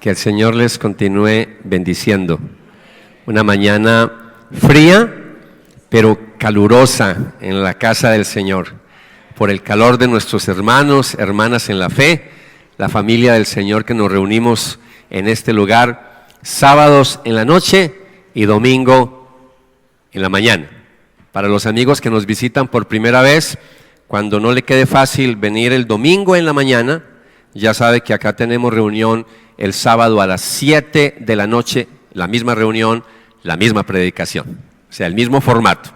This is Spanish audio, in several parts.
Que el Señor les continúe bendiciendo. Una mañana fría, pero calurosa en la casa del Señor. Por el calor de nuestros hermanos, hermanas en la fe, la familia del Señor que nos reunimos en este lugar, sábados en la noche y domingo en la mañana. Para los amigos que nos visitan por primera vez, cuando no le quede fácil venir el domingo en la mañana, ya sabe que acá tenemos reunión el sábado a las 7 de la noche, la misma reunión, la misma predicación, o sea, el mismo formato.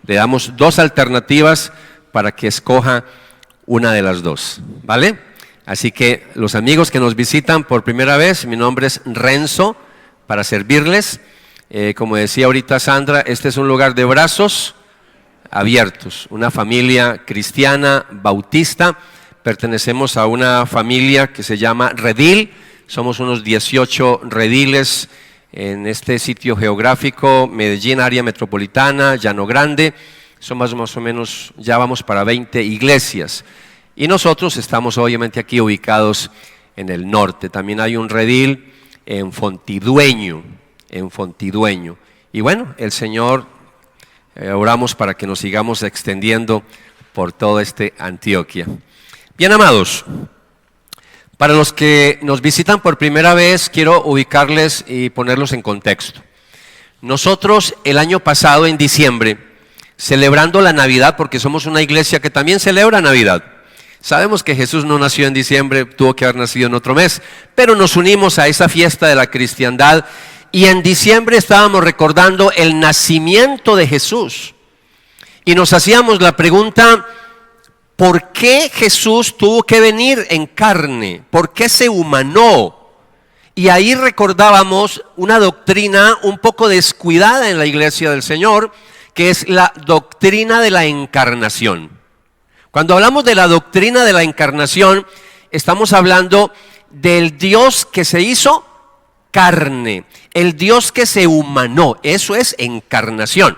Le damos dos alternativas para que escoja una de las dos, ¿vale? Así que los amigos que nos visitan por primera vez, mi nombre es Renzo, para servirles. Como decía ahorita Sandra, este es un lugar de brazos abiertos, una familia cristiana bautista. Pertenecemos a una familia que se llama Redil. Somos unos 18 rediles en este sitio geográfico, Medellín, área metropolitana, Llano Grande. Son más o menos, ya vamos para 20 iglesias. Y nosotros estamos obviamente aquí ubicados en el norte. También hay un redil en Fontidueño. Y bueno, el Señor, oramos para que nos sigamos extendiendo por toda Antioquia. Bien, amados. Para los que nos visitan por primera vez, quiero ubicarles y ponerlos en contexto. Nosotros el año pasado, en diciembre, celebrando la Navidad, porque somos una iglesia que también celebra Navidad. Sabemos que Jesús no nació en diciembre, tuvo que haber nacido en otro mes, pero nos unimos a esa fiesta de la cristiandad y en diciembre estábamos recordando el nacimiento de Jesús. Y nos hacíamos la pregunta: ¿por qué Jesús tuvo que venir en carne? ¿Por qué se humanó? Y ahí recordábamos una doctrina un poco descuidada en la iglesia del Señor, que es la doctrina de la encarnación. Cuando hablamos de la doctrina de la encarnación, estamos hablando del Dios que se hizo carne, el Dios que se humanó. Eso es encarnación.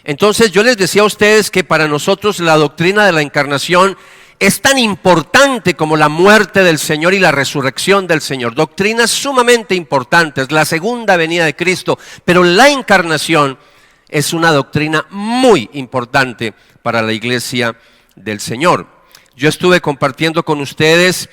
Entonces yo les decía a ustedes que para nosotros la doctrina de la encarnación es tan importante como la muerte del Señor y la resurrección del Señor. Doctrinas sumamente importantes, la segunda venida de Cristo, pero la encarnación es una doctrina muy importante para la iglesia del Señor. Yo estuve compartiendo con ustedes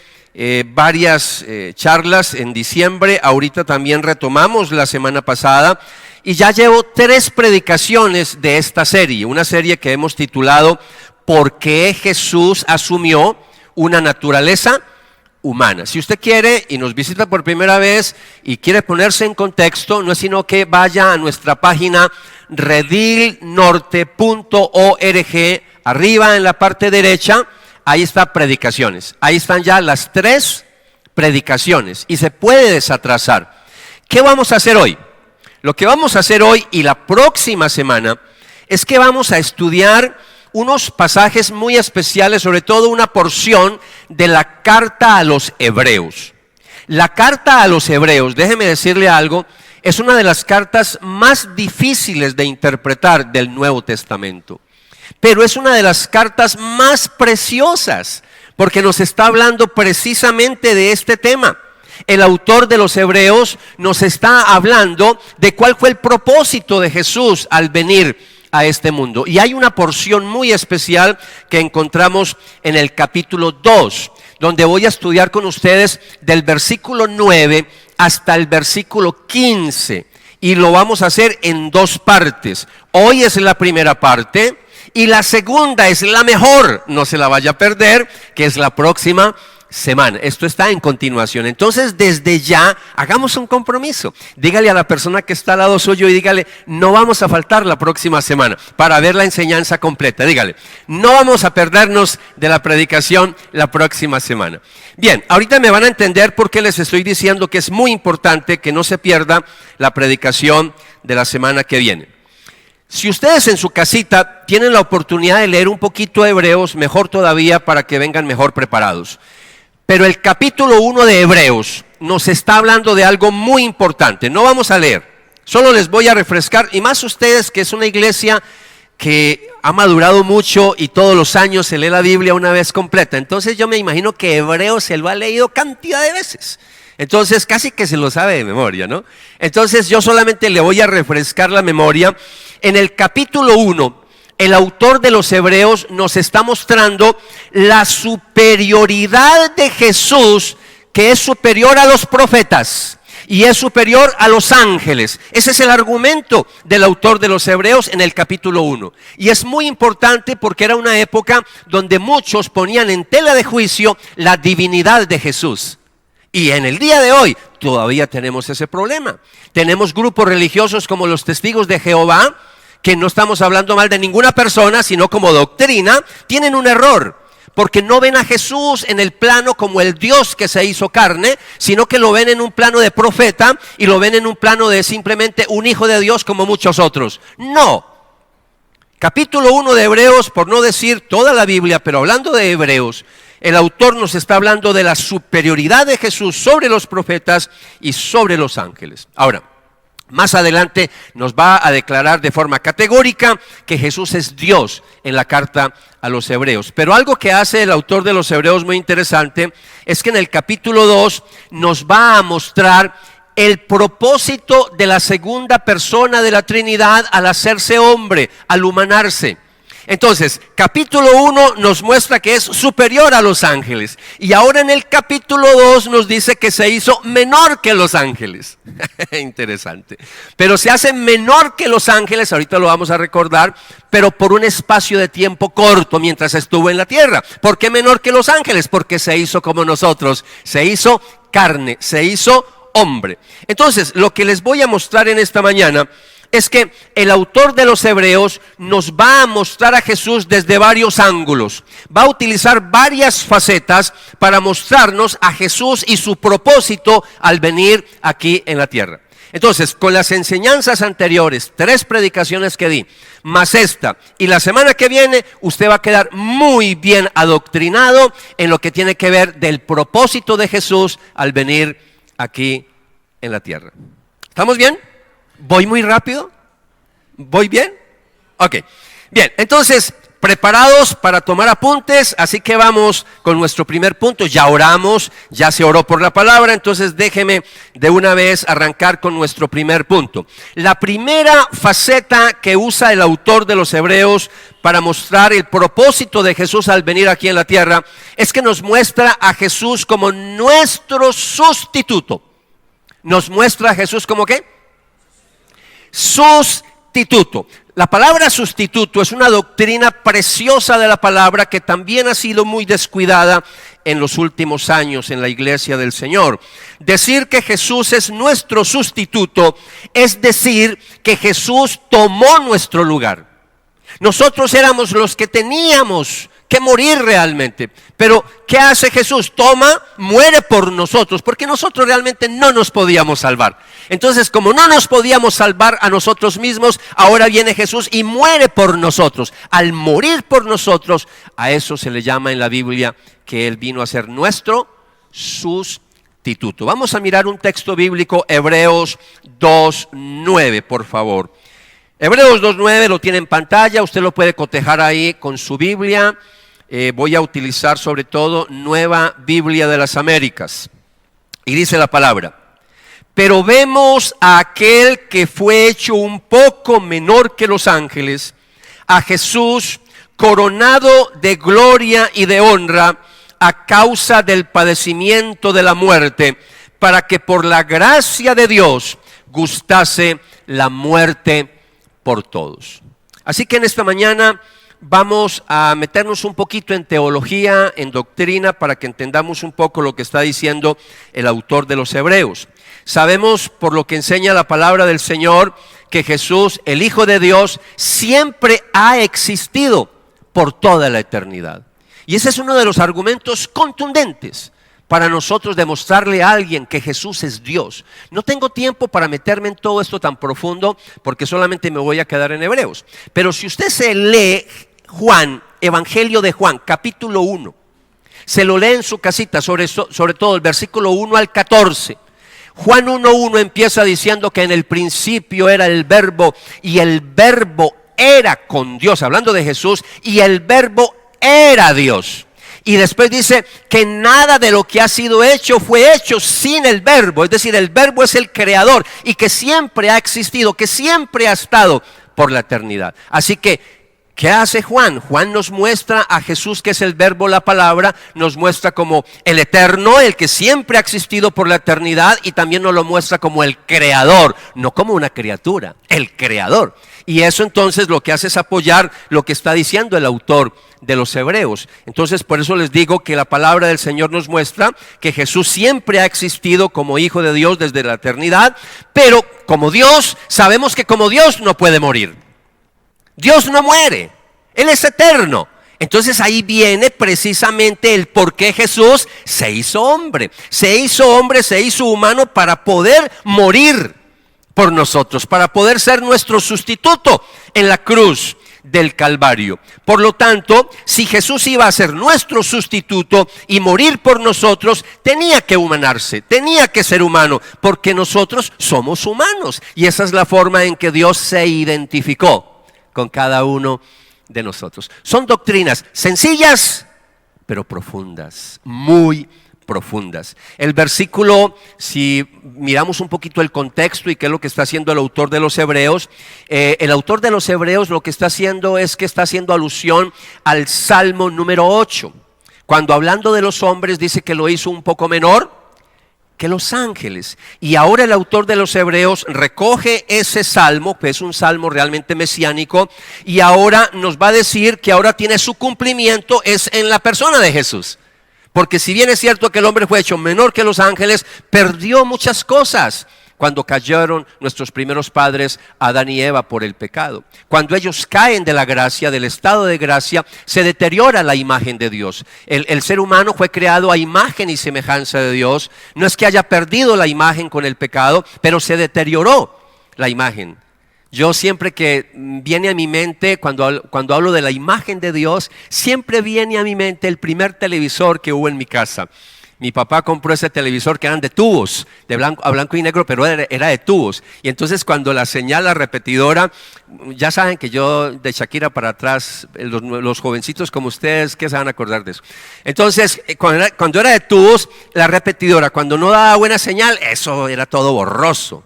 varias charlas en diciembre, ahorita también retomamos la semana pasada. Y ya llevo 3 predicaciones de esta serie, una serie que hemos titulado ¿Por qué Jesús asumió una naturaleza humana? Si usted quiere y nos visita por primera vez y quiere ponerse en contexto, no es sino que vaya a nuestra página redilnorte.org, arriba en la parte derecha, ahí está predicaciones. Ahí están ya las 3 predicaciones y se puede desatrasar. ¿Qué vamos a hacer hoy? Lo que vamos a hacer hoy y la próxima semana es que vamos a estudiar unos pasajes muy especiales, sobre todo una porción de la carta a los Hebreos. La carta a los Hebreos, déjeme decirle algo, es una de las cartas más difíciles de interpretar del Nuevo Testamento, pero es una de las cartas más preciosas, porque nos está hablando precisamente de este tema. El autor de los Hebreos nos está hablando de cuál fue el propósito de Jesús al venir a este mundo. Y hay una porción muy especial que encontramos en el capítulo 2, donde voy a estudiar con ustedes del versículo 9 hasta el versículo 15. Y lo vamos a hacer en 2 partes. Hoy es la primera parte y la segunda es la mejor. No se la vaya a perder, que es la próxima semana. Esto está en continuación. Entonces, desde ya, hagamos un compromiso. Dígale a la persona que está al lado suyo y dígale: no vamos a faltar la próxima semana para ver la enseñanza completa. Dígale: no vamos a perdernos de la predicación la próxima semana. Bien, ahorita me van a entender por qué les estoy diciendo que es muy importante que no se pierda la predicación de la semana que viene. Si ustedes en su casita tienen la oportunidad de leer un poquito de Hebreos, mejor todavía, para que vengan mejor preparados. Pero el capítulo 1 de Hebreos nos está hablando de algo muy importante. No vamos a leer, solo les voy a refrescar, y más ustedes que es una iglesia que ha madurado mucho y todos los años se lee la Biblia una vez completa. Entonces yo me imagino que Hebreos se lo ha leído cantidad de veces. Entonces casi que se lo sabe de memoria, ¿no? Entonces yo solamente le voy a refrescar la memoria. En el capítulo 1, el autor de los Hebreos nos está mostrando la superioridad de Jesús, que es superior a los profetas y es superior a los ángeles. Ese es el argumento del autor de los Hebreos en el capítulo 1. Y es muy importante porque era una época donde muchos ponían en tela de juicio la divinidad de Jesús. Y en el día de hoy todavía tenemos ese problema. Tenemos grupos religiosos como los Testigos de Jehová, que no estamos hablando mal de ninguna persona, sino como doctrina, tienen un error. Porque no ven a Jesús en el plano como el Dios que se hizo carne, sino que lo ven en un plano de profeta y lo ven en un plano de simplemente un hijo de Dios como muchos otros. No. Capítulo 1 de Hebreos, por no decir toda la Biblia, pero hablando de Hebreos, el autor nos está hablando de la superioridad de Jesús sobre los profetas y sobre los ángeles. Ahora, más adelante nos va a declarar de forma categórica que Jesús es Dios en la carta a los Hebreos. Pero algo que hace el autor de los Hebreos muy interesante es que en el capítulo 2 nos va a mostrar el propósito de la segunda persona de la Trinidad al hacerse hombre, al humanarse. Entonces, capítulo 1 nos muestra que es superior a los ángeles. Y ahora en el capítulo 2 nos dice que se hizo menor que los ángeles. Interesante. Pero se hace menor que los ángeles, ahorita lo vamos a recordar, pero por un espacio de tiempo corto mientras estuvo en la tierra. ¿Por qué menor que los ángeles? Porque se hizo como nosotros. Se hizo carne, se hizo hombre. Entonces, lo que les voy a mostrar en esta mañana es que el autor de los Hebreos nos va a mostrar a Jesús desde varios ángulos. Va a utilizar varias facetas para mostrarnos a Jesús y su propósito al venir aquí en la tierra. Entonces, con las enseñanzas anteriores, 3 predicaciones que di, más esta, y la semana que viene, usted va a quedar muy bien adoctrinado en lo que tiene que ver del propósito de Jesús al venir aquí en la tierra. ¿Estamos bien? ¿Voy muy rápido? ¿Voy bien? Ok. Bien, entonces, preparados para tomar apuntes, así que vamos con nuestro primer punto. Ya oramos, ya se oró por la palabra, entonces déjeme de una vez arrancar con nuestro primer punto. La primera faceta que usa el autor de los Hebreos para mostrar el propósito de Jesús al venir aquí en la tierra es que nos muestra a Jesús como nuestro sustituto. ¿Nos muestra a Jesús como qué? Sustituto. La palabra sustituto es una doctrina preciosa de la palabra que también ha sido muy descuidada en los últimos años en la iglesia del Señor. Decir que Jesús es nuestro sustituto es decir que Jesús tomó nuestro lugar. Nosotros éramos los que teníamos que morir realmente. Pero ¿qué hace Jesús? Muere por nosotros, porque nosotros realmente no nos podíamos salvar. Entonces, como no nos podíamos salvar a nosotros mismos, ahora viene Jesús y muere por nosotros. Al morir por nosotros, a eso se le llama en la Biblia que Él vino a ser nuestro sustituto. Vamos a mirar un texto bíblico, Hebreos 2:9, por favor. Hebreos 2:9 lo tiene en pantalla, usted lo puede cotejar ahí con su Biblia. Voy a utilizar sobre todo Nueva Biblia de las Américas. Y dice la palabra: pero vemos a aquel que fue hecho un poco menor que los ángeles, a Jesús coronado de gloria y de honra a causa del padecimiento de la muerte, para que por la gracia de Dios gustase la muerte por todos. Así que en esta mañana vamos a meternos un poquito en teología, en doctrina, para que entendamos un poco lo que está diciendo el autor de los Hebreos. Sabemos por lo que enseña la palabra del Señor que Jesús, el Hijo de Dios, siempre ha existido por toda la eternidad. Y ese es uno de los argumentos contundentes para nosotros demostrarle a alguien que Jesús es Dios. No tengo tiempo para meterme en todo esto tan profundo porque solamente me voy a quedar en Hebreos. Pero si usted se lee Juan, Evangelio de Juan, capítulo 1, se lo lee en su casita, sobre todo el versículo 1 al 14. Juan 1:1 empieza diciendo que en el principio era el verbo y el verbo era con Dios, hablando de Jesús, y el verbo era Dios. Y después dice que nada de lo que ha sido hecho fue hecho sin el verbo. Es decir, el verbo es el creador y que siempre ha existido, que siempre ha estado por la eternidad. Así que, ¿qué hace Juan? Juan nos muestra a Jesús, que es el verbo, la palabra, nos muestra como el eterno, el que siempre ha existido por la eternidad, y también nos lo muestra como el creador, no como una criatura, el creador. Y eso entonces lo que hace es apoyar lo que está diciendo el autor de los Hebreos. Entonces por eso les digo que la palabra del Señor nos muestra que Jesús siempre ha existido como Hijo de Dios desde la eternidad, pero como Dios, sabemos que como Dios no puede morir. Dios no muere, Él es eterno. Entonces ahí viene precisamente el por qué Jesús se hizo hombre, se hizo humano para poder morir por nosotros, para poder ser nuestro sustituto en la cruz del Calvario. Por lo tanto, si Jesús iba a ser nuestro sustituto y morir por nosotros, tenía que humanarse, tenía que ser humano, porque nosotros somos humanos. Y esa es la forma en que Dios se identificó con cada uno de nosotros. Son doctrinas sencillas, pero profundas, muy profundas. El versículo, si miramos un poquito el contexto y qué es lo que está haciendo el autor de los Hebreos, el autor de los Hebreos lo que está haciendo es que está haciendo alusión al Salmo número 8, cuando hablando de los hombres dice que lo hizo un poco menor que los ángeles. Y ahora el autor de los Hebreos recoge ese salmo, que es un salmo realmente mesiánico, y ahora nos va a decir que ahora tiene su cumplimiento es en la persona de Jesús. Porque si bien es cierto que el hombre fue hecho menor que los ángeles, perdió muchas cosas cuando cayeron nuestros primeros padres, Adán y Eva, por el pecado. Cuando ellos caen de la gracia, del estado de gracia, se deteriora la imagen de Dios. El ser humano fue creado a imagen y semejanza de Dios. No es que haya perdido la imagen con el pecado, pero se deterioró la imagen. Yo siempre que viene a mi mente, cuando hablo de la imagen de Dios, siempre viene a mi mente el primer televisor que hubo en mi casa. Mi papá compró ese televisor que eran de tubos, a blanco y negro, pero era de tubos. Y entonces cuando la señal, la repetidora, ya saben que yo de Shakira para atrás, los jovencitos como ustedes, ¿qué se van a acordar de eso? Entonces, cuando era de tubos, la repetidora, cuando no daba buena señal, eso era todo borroso.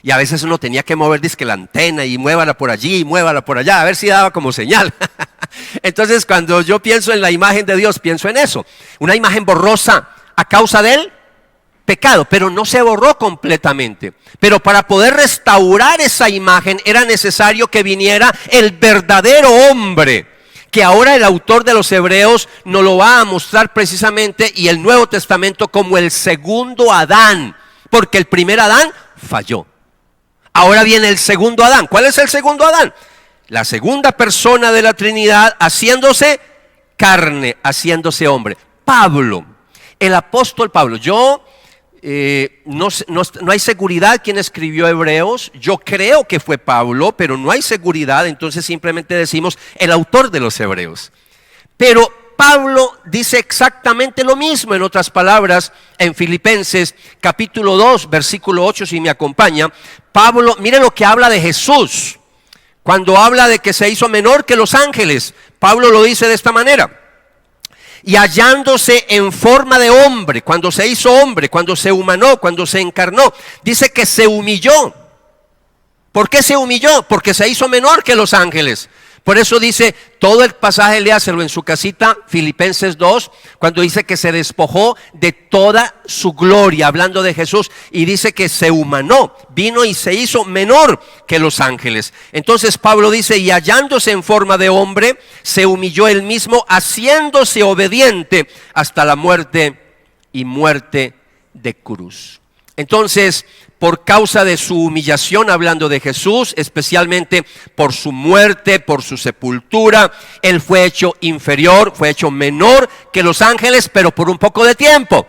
Y a veces uno tenía que mover dizque la antena y muévala por allí y muévala por allá, a ver si daba como señal. Entonces cuando yo pienso en la imagen de Dios, pienso en eso. Una imagen borrosa a causa del pecado, pero no se borró completamente. Pero para poder restaurar esa imagen era necesario que viniera el verdadero hombre, que ahora el autor de los Hebreos nos lo va a mostrar precisamente, y el Nuevo Testamento, como el segundo Adán, porque el primer Adán falló. Ahora viene el segundo Adán. ¿Cuál es el segundo Adán? La segunda persona de la Trinidad haciéndose carne, haciéndose hombre. Pablo, el apóstol Pablo. No hay seguridad quién escribió Hebreos. Yo creo que fue Pablo, pero no hay seguridad. Entonces simplemente decimos el autor de los Hebreos. Pero Pablo dice exactamente lo mismo, en otras palabras, en Filipenses capítulo 2, versículo 8, si me acompaña. Pablo, mire lo que habla de Jesús. Cuando habla de que se hizo menor que los ángeles, Pablo lo dice de esta manera. Y hallándose en forma de hombre, cuando se hizo hombre, cuando se humanó, cuando se encarnó, dice que se humilló. ¿Por qué se humilló? Porque se hizo menor que los ángeles. Por eso dice, todo el pasaje léaselo en su casita, Filipenses 2, cuando dice que se despojó de toda su gloria, hablando de Jesús, y dice que se humanó, vino y se hizo menor que los ángeles. Entonces Pablo dice, y hallándose en forma de hombre, se humilló él mismo, haciéndose obediente hasta la muerte y muerte de cruz. Entonces, por causa de su humillación, hablando de Jesús, especialmente por su muerte, por su sepultura, Él fue hecho inferior, fue hecho menor que los ángeles, pero por un poco de tiempo.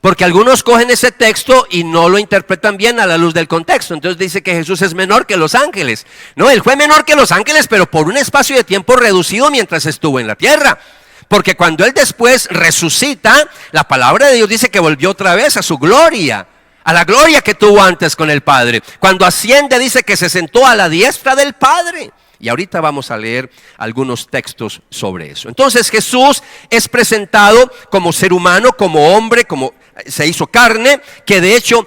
Porque algunos cogen ese texto y no lo interpretan bien a la luz del contexto. Entonces dice que Jesús es menor que los ángeles. No, Él fue menor que los ángeles, pero por un espacio de tiempo reducido mientras estuvo en la tierra. Porque cuando Él después resucita, la palabra de Dios dice que volvió otra vez a su gloria, a la gloria que tuvo antes con el Padre. Cuando asciende dice que se sentó a la diestra del Padre. Y ahorita vamos a leer algunos textos sobre eso. Entonces Jesús es presentado como ser humano, como hombre, como se hizo carne, que de hecho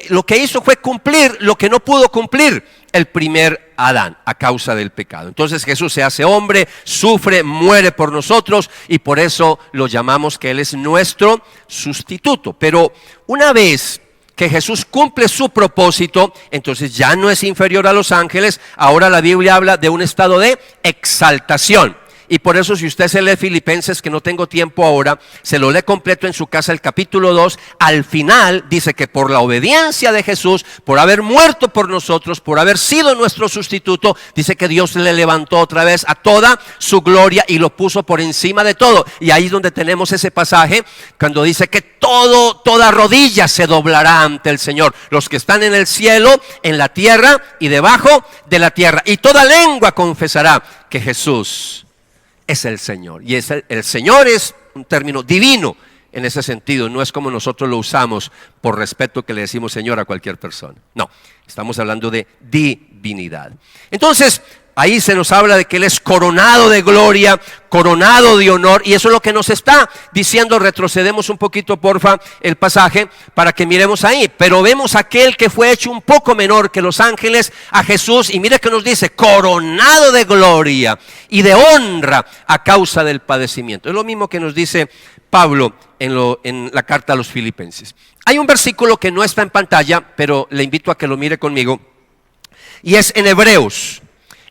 lo que hizo fue cumplir lo que no pudo cumplir el primer Adán a causa del pecado. Entonces Jesús se hace hombre, sufre, muere por nosotros y por eso lo llamamos que Él es nuestro sustituto. Pero una vez que Jesús cumple su propósito, entonces ya no es inferior a los ángeles. Ahora la Biblia habla de un estado de exaltación. Y por eso si usted se lee Filipenses, que no tengo tiempo ahora, se lo lee completo en su casa el capítulo 2, al final dice que por la obediencia de Jesús, por haber muerto por nosotros, por haber sido nuestro sustituto, dice que Dios le levantó otra vez a toda su gloria y lo puso por encima de todo. Y ahí es donde tenemos ese pasaje cuando dice que toda rodilla se doblará ante el Señor, los que están en el cielo, en la tierra y debajo de la tierra, y toda lengua confesará que Jesús es el Señor. Y el Señor es un término divino en ese sentido. No es como nosotros lo usamos por respeto que le decimos Señor a cualquier persona. No, estamos hablando de divinidad. Entonces, ahí se nos habla de que Él es coronado de gloria, coronado de honor, y eso es lo que nos está diciendo. Retrocedemos un poquito, porfa, el pasaje para que miremos ahí. Pero vemos a aquel que fue hecho un poco menor que los ángeles, a Jesús, y mire que nos dice, coronado de gloria y de honra a causa del padecimiento. Es lo mismo que nos dice Pablo en la carta a los Filipenses. Hay un versículo que no está en pantalla, pero le invito a que lo mire conmigo, y es en Hebreos.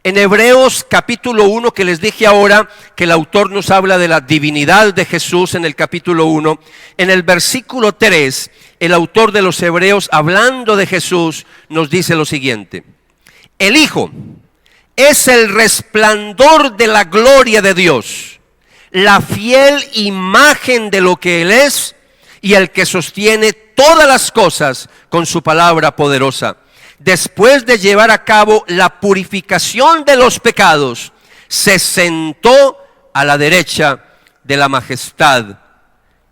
En Hebreos capítulo 1, que les dije ahora que el autor nos habla de la divinidad de Jesús en el capítulo 1, en el versículo 3, el autor de los Hebreos, hablando de Jesús, nos dice lo siguiente: el Hijo es el resplandor de la gloria de Dios, la fiel imagen de lo que Él es y el que sostiene todas las cosas con su palabra poderosa. Después de llevar a cabo la purificación de los pecados, se sentó a la derecha de la majestad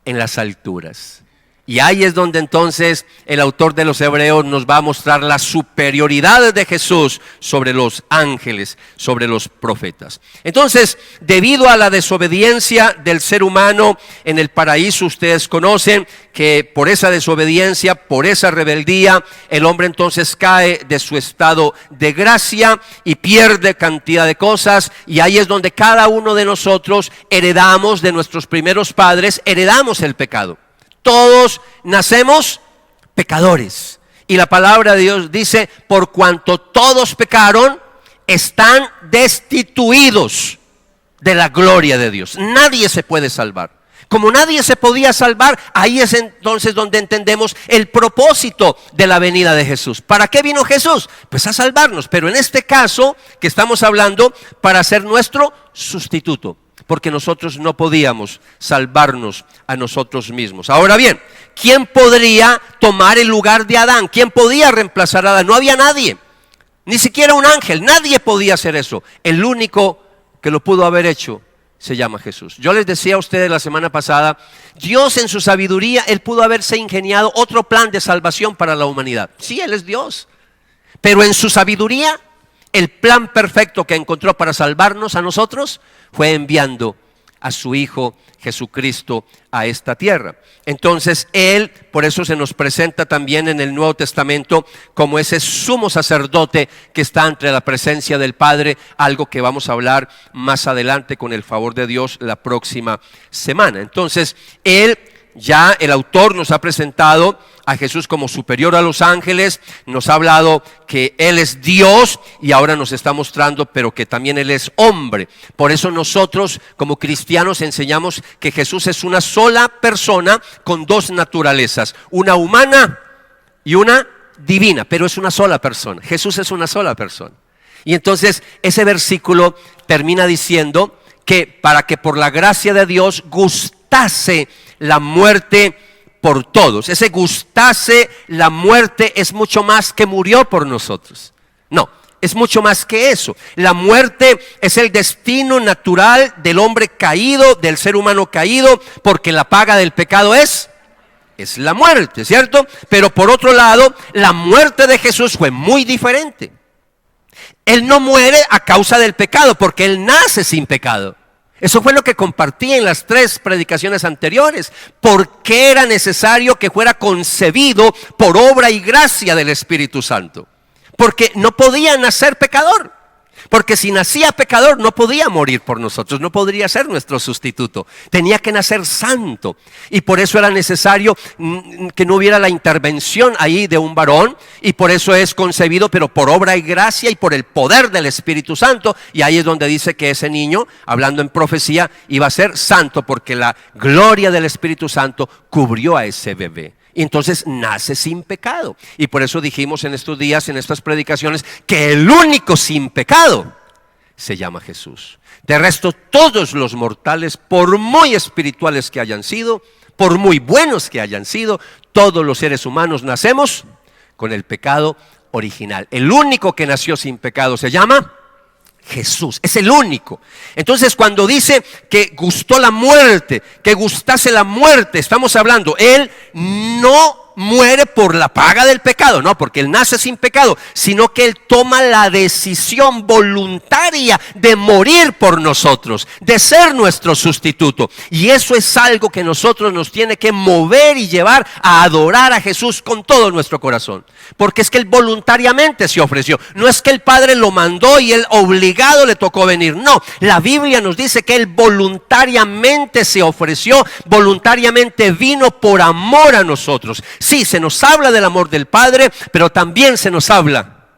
en las alturas. Y ahí es donde entonces el autor de los Hebreos nos va a mostrar la superioridad de Jesús sobre los ángeles, sobre los profetas. Entonces, debido a la desobediencia del ser humano en el paraíso, ustedes conocen que por esa desobediencia, por esa rebeldía, el hombre entonces cae de su estado de gracia y pierde cantidad de cosas. Y ahí es donde cada uno de nosotros heredamos de nuestros primeros padres, heredamos el pecado. Todos nacemos pecadores. Y la palabra de Dios dice, por cuanto todos pecaron, están destituidos de la gloria de Dios. Nadie se puede salvar. Como nadie se podía salvar, ahí es entonces donde entendemos el propósito de la venida de Jesús. ¿Para qué vino Jesús? Pues a salvarnos. Pero en este caso que estamos hablando, para ser nuestro sustituto. Porque nosotros no podíamos salvarnos a nosotros mismos. Ahora bien, ¿quién podría tomar el lugar de Adán? ¿Quién podía reemplazar a Adán? No había nadie, ni siquiera un ángel, nadie podía hacer eso. El único que lo pudo haber hecho se llama Jesús. Yo les decía a ustedes la semana pasada, Dios en su sabiduría, Él pudo haberse ingeniado otro plan de salvación para la humanidad. Sí, Él es Dios, pero en su sabiduría, el plan perfecto que encontró para salvarnos a nosotros fue enviando a su Hijo Jesucristo a esta tierra. Entonces Él, por eso se nos presenta también en el Nuevo Testamento como ese sumo sacerdote que está ante la presencia del Padre, algo que vamos a hablar más adelante con el favor de Dios la próxima semana. Entonces Él, ya el autor nos ha presentado a Jesús como superior a los ángeles, nos ha hablado que Él es Dios y ahora nos está mostrando, pero que también Él es hombre. Por eso nosotros como cristianos enseñamos que Jesús es una sola persona con dos naturalezas, una humana y una divina, pero es una sola persona. Jesús es una sola persona. Y entonces ese versículo termina diciendo que para que por la gracia de Dios gustase la muerte por todos. Ese gustase la muerte es mucho más que murió por nosotros. No, es mucho más que eso. La muerte es el destino natural del hombre caído, del ser humano caído, porque la paga del pecado es es la muerte, ¿cierto? Pero por otro lado, la muerte de Jesús fue muy diferente. Él no muere a causa del pecado, porque Él nace sin pecado. Eso fue lo que compartí en las 3 predicaciones anteriores. ¿Por qué era necesario que fuera concebido por obra y gracia del Espíritu Santo? Porque no podía nacer pecador. Porque si nacía pecador no podía morir por nosotros, no podría ser nuestro sustituto. Tenía que nacer santo. Y por eso era necesario que no hubiera la intervención ahí de un varón. Y por eso es concebido, pero por obra y gracia y por el poder del Espíritu Santo. Y ahí es donde dice que ese niño, hablando en profecía, iba a ser santo porque la gloria del Espíritu Santo cubrió a ese bebé. Y entonces nace sin pecado. Y por eso dijimos en estos días, en estas predicaciones, que el único sin pecado se llama Jesús. De resto, todos los mortales, por muy espirituales que hayan sido, por muy buenos que hayan sido, todos los seres humanos nacemos con el pecado original. El único que nació sin pecado se llama Jesús, es el único. Entonces cuando dice que gustó la muerte, que gustase la muerte, estamos hablando, Él no muere por la paga del pecado, no, porque Él nace sin pecado, sino que Él toma la decisión voluntaria de morir por nosotros, de ser nuestro sustituto. Y eso es algo que nosotros nos tiene que mover y llevar a adorar a Jesús con todo nuestro corazón. Porque es que Él voluntariamente se ofreció. No es que el Padre lo mandó y Él obligado le tocó venir. No, la Biblia nos dice que Él voluntariamente se ofreció, voluntariamente vino por amor a nosotros. Sí, se nos habla del amor del Padre, pero también se nos habla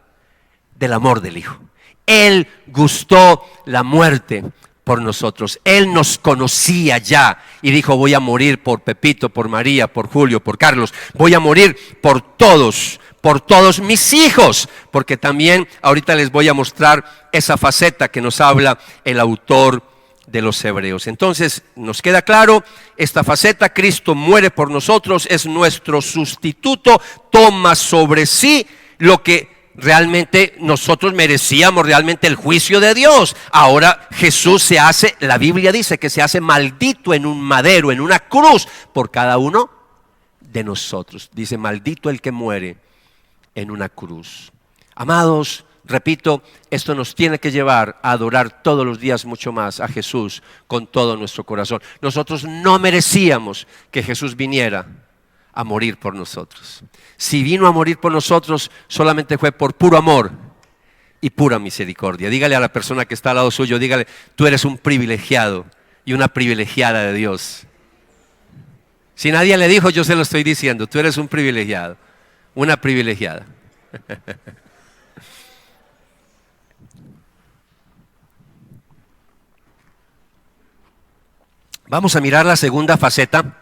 del amor del Hijo. Él gustó la muerte por nosotros. Él nos conocía ya y dijo: voy a morir por Pepito, por María, por Julio, por Carlos. Voy a morir por todos mis hijos, porque también ahorita les voy a mostrar esa faceta que nos habla el autor de los Hebreos. Entonces nos queda claro esta faceta: Cristo muere por nosotros, es nuestro sustituto, toma sobre sí lo que realmente nosotros merecíamos, realmente el juicio de Dios. Ahora Jesús se hace, la Biblia dice que se hace maldito en un madero, en una cruz, por cada uno de nosotros. Dice: maldito el que muere en una cruz. Amados, repito, esto nos tiene que llevar a adorar todos los días mucho más a Jesús con todo nuestro corazón. Nosotros no merecíamos que Jesús viniera a morir por nosotros. Si vino a morir por nosotros, solamente fue por puro amor y pura misericordia. Dígale a la persona que está al lado suyo, dígale: tú eres un privilegiado y una privilegiada de Dios. Si nadie le dijo, yo se lo estoy diciendo: tú eres un privilegiado, una privilegiada. Vamos a mirar la segunda faceta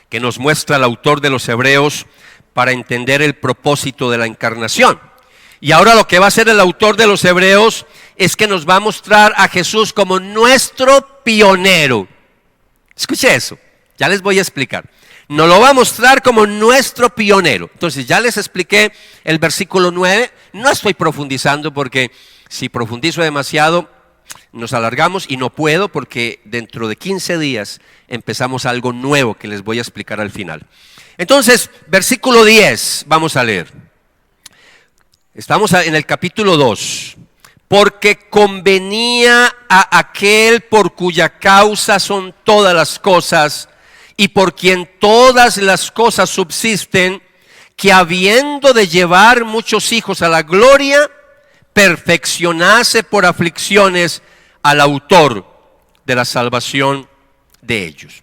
que nos muestra el autor de los Hebreos para entender el propósito de la encarnación. Y ahora lo que va a hacer el autor de los Hebreos es que nos va a mostrar a Jesús como nuestro pionero. Escuche eso, ya les voy a explicar. Nos lo va a mostrar como nuestro pionero. Entonces ya les expliqué el versículo 9. No estoy profundizando porque si profundizo demasiado nos alargamos y no puedo, porque dentro de 15 días empezamos algo nuevo que les voy a explicar al final. Entonces, versículo 10, vamos a leer. Estamos en el capítulo 2. Porque convenía a aquel por cuya causa son todas las cosas y por quien todas las cosas subsisten, que habiendo de llevar muchos hijos a la gloria, perfeccionase por aflicciones al autor de la salvación de ellos.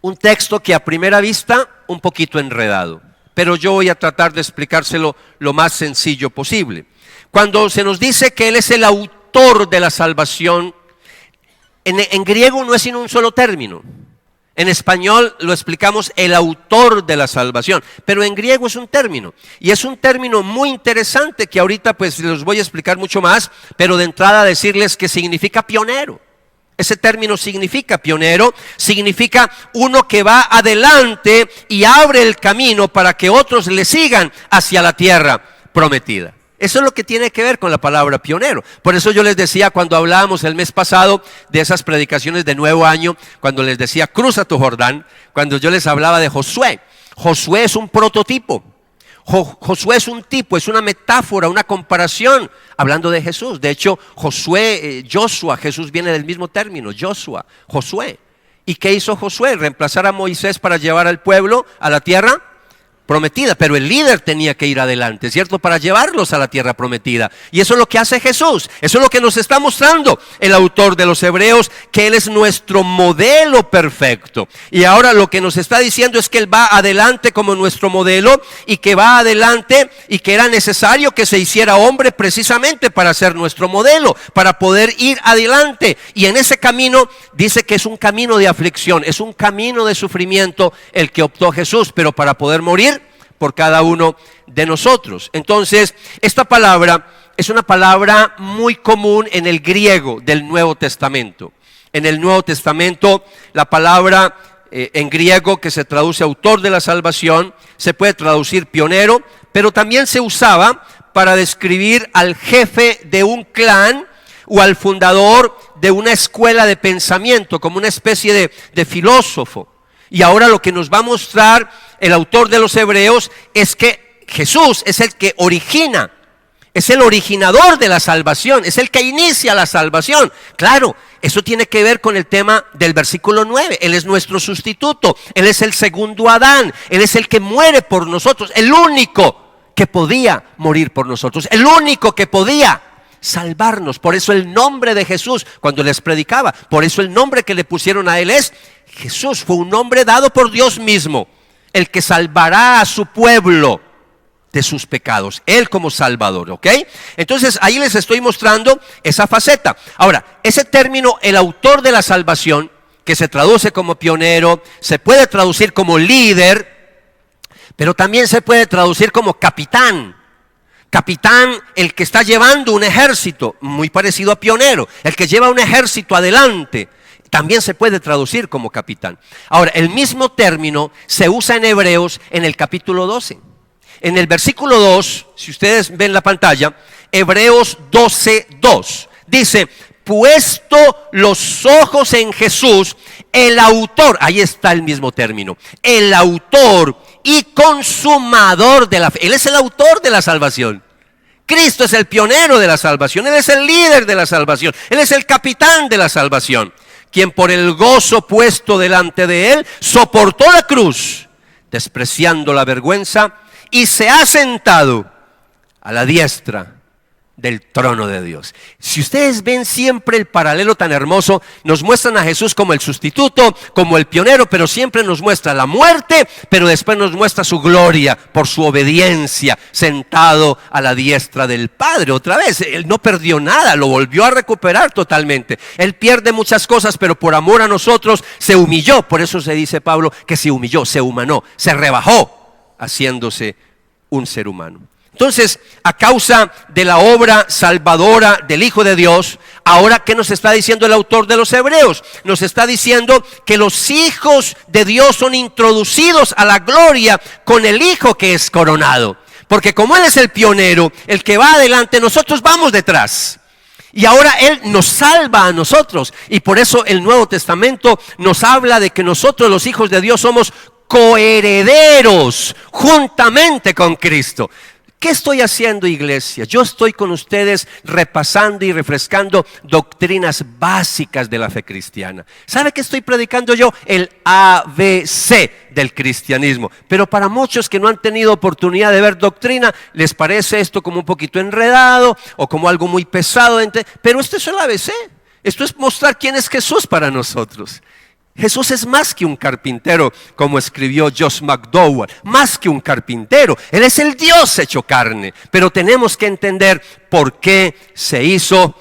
Un texto que a primera vista un poquito enredado, pero yo voy a tratar de explicárselo lo más sencillo posible. Cuando se nos dice que Él es el autor de la salvación, en griego no es sino un solo término. En español lo explicamos el autor de la salvación, pero en griego es un término, y es un término muy interesante que ahorita pues les voy a explicar mucho más, pero de entrada decirles que significa pionero. Ese término significa pionero, significa uno que va adelante y abre el camino para que otros le sigan hacia la tierra prometida. Eso es lo que tiene que ver con la palabra pionero. Por eso yo les decía cuando hablábamos el mes pasado de esas predicaciones de Nuevo Año, cuando les decía cruza tu Jordán, cuando yo les hablaba de Josué. Josué es un prototipo. Josué es un tipo, es una metáfora, una comparación, hablando de Jesús. De hecho, Joshua, Jesús viene del mismo término, Josué. ¿Y qué hizo Josué? Reemplazar a Moisés para llevar al pueblo a la tierra prometida, pero el líder tenía que ir adelante, ¿cierto? Para llevarlos a la tierra prometida. Y eso es lo que hace Jesús, eso es lo que nos está mostrando el autor de los Hebreos, que Él es nuestro modelo perfecto. Y ahora lo que nos está diciendo es que Él va adelante como nuestro modelo, y que va adelante y que era necesario que se hiciera hombre precisamente para ser nuestro modelo, para poder ir adelante. Y en ese camino dice que es un camino de aflicción, es un camino de sufrimiento el que optó Jesús, pero para poder morir por cada uno de nosotros. Entonces, esta palabra es una palabra muy común en el griego del Nuevo Testamento. En el Nuevo Testamento, la palabra en griego que se traduce autor de la salvación, se puede traducir pionero, pero también se usaba para describir al jefe de un clan o al fundador de una escuela de pensamiento, como una especie de filósofo. Y ahora lo que nos va a mostrar el autor de los Hebreos es que Jesús es el que origina, es el originador de la salvación, es el que inicia la salvación. Claro, eso tiene que ver con el tema del versículo 9. Él es nuestro sustituto, Él es el segundo Adán, Él es el que muere por nosotros, el único que podía morir por nosotros, el único que podía salvarnos. Por eso el nombre de Jesús, cuando les predicaba, por eso el nombre que le pusieron a Él es Jesús. Fue un nombre dado por Dios mismo, el que salvará a su pueblo de sus pecados, Él como Salvador, ¿ok? Entonces ahí les estoy mostrando esa faceta. Ahora, ese término, el autor de la salvación, que se traduce como pionero, se puede traducir como líder, pero también se puede traducir como capitán. Capitán, el que está llevando un ejército, muy parecido a pionero, el que lleva un ejército adelante, también se puede traducir como capitán. Ahora, el mismo término se usa en Hebreos en el capítulo 12. En el versículo 2, si ustedes ven la pantalla, Hebreos 12:2, dice, puesto los ojos en Jesús, el autor, ahí está el mismo término, el autor y consumador de la fe. Él es el autor de la salvación. Cristo es el pionero de la salvación, Él es el líder de la salvación, Él es el capitán de la salvación, quien por el gozo puesto delante de Él soportó la cruz, despreciando la vergüenza, y se ha sentado a la diestra del trono de Dios. Si ustedes ven siempre el paralelo tan hermoso, nos muestran a Jesús como el sustituto, como el pionero, pero siempre nos muestra la muerte, pero después nos muestra su gloria por su obediencia, sentado a la diestra del Padre. Otra vez, Él no perdió nada, lo volvió a recuperar totalmente. Él pierde muchas cosas, pero por amor a nosotros se humilló. Por eso se dice Pablo que se humilló, se humanó, se rebajó, haciéndose un ser humano. Entonces, a causa de la obra salvadora del Hijo de Dios, ahora, ¿qué nos está diciendo el autor de los Hebreos? Nos está diciendo que los hijos de Dios son introducidos a la gloria con el Hijo que es coronado. Porque como Él es el pionero, el que va adelante, nosotros vamos detrás. Y ahora Él nos salva a nosotros. Y por eso el Nuevo Testamento nos habla de que nosotros, los hijos de Dios, somos coherederos juntamente con Cristo. ¿Qué estoy haciendo, iglesia? Yo estoy con ustedes repasando y refrescando doctrinas básicas de la fe cristiana. ¿Sabe qué estoy predicando yo? El ABC del cristianismo. Pero para muchos que no han tenido oportunidad de ver doctrina, les parece esto como un poquito enredado o como algo muy pesado. Pero esto es el ABC. Esto es mostrar quién es Jesús para nosotros. Jesús es más que un carpintero, como escribió Josh McDowell, más que un carpintero. Él es el Dios hecho carne, pero tenemos que entender por qué se hizo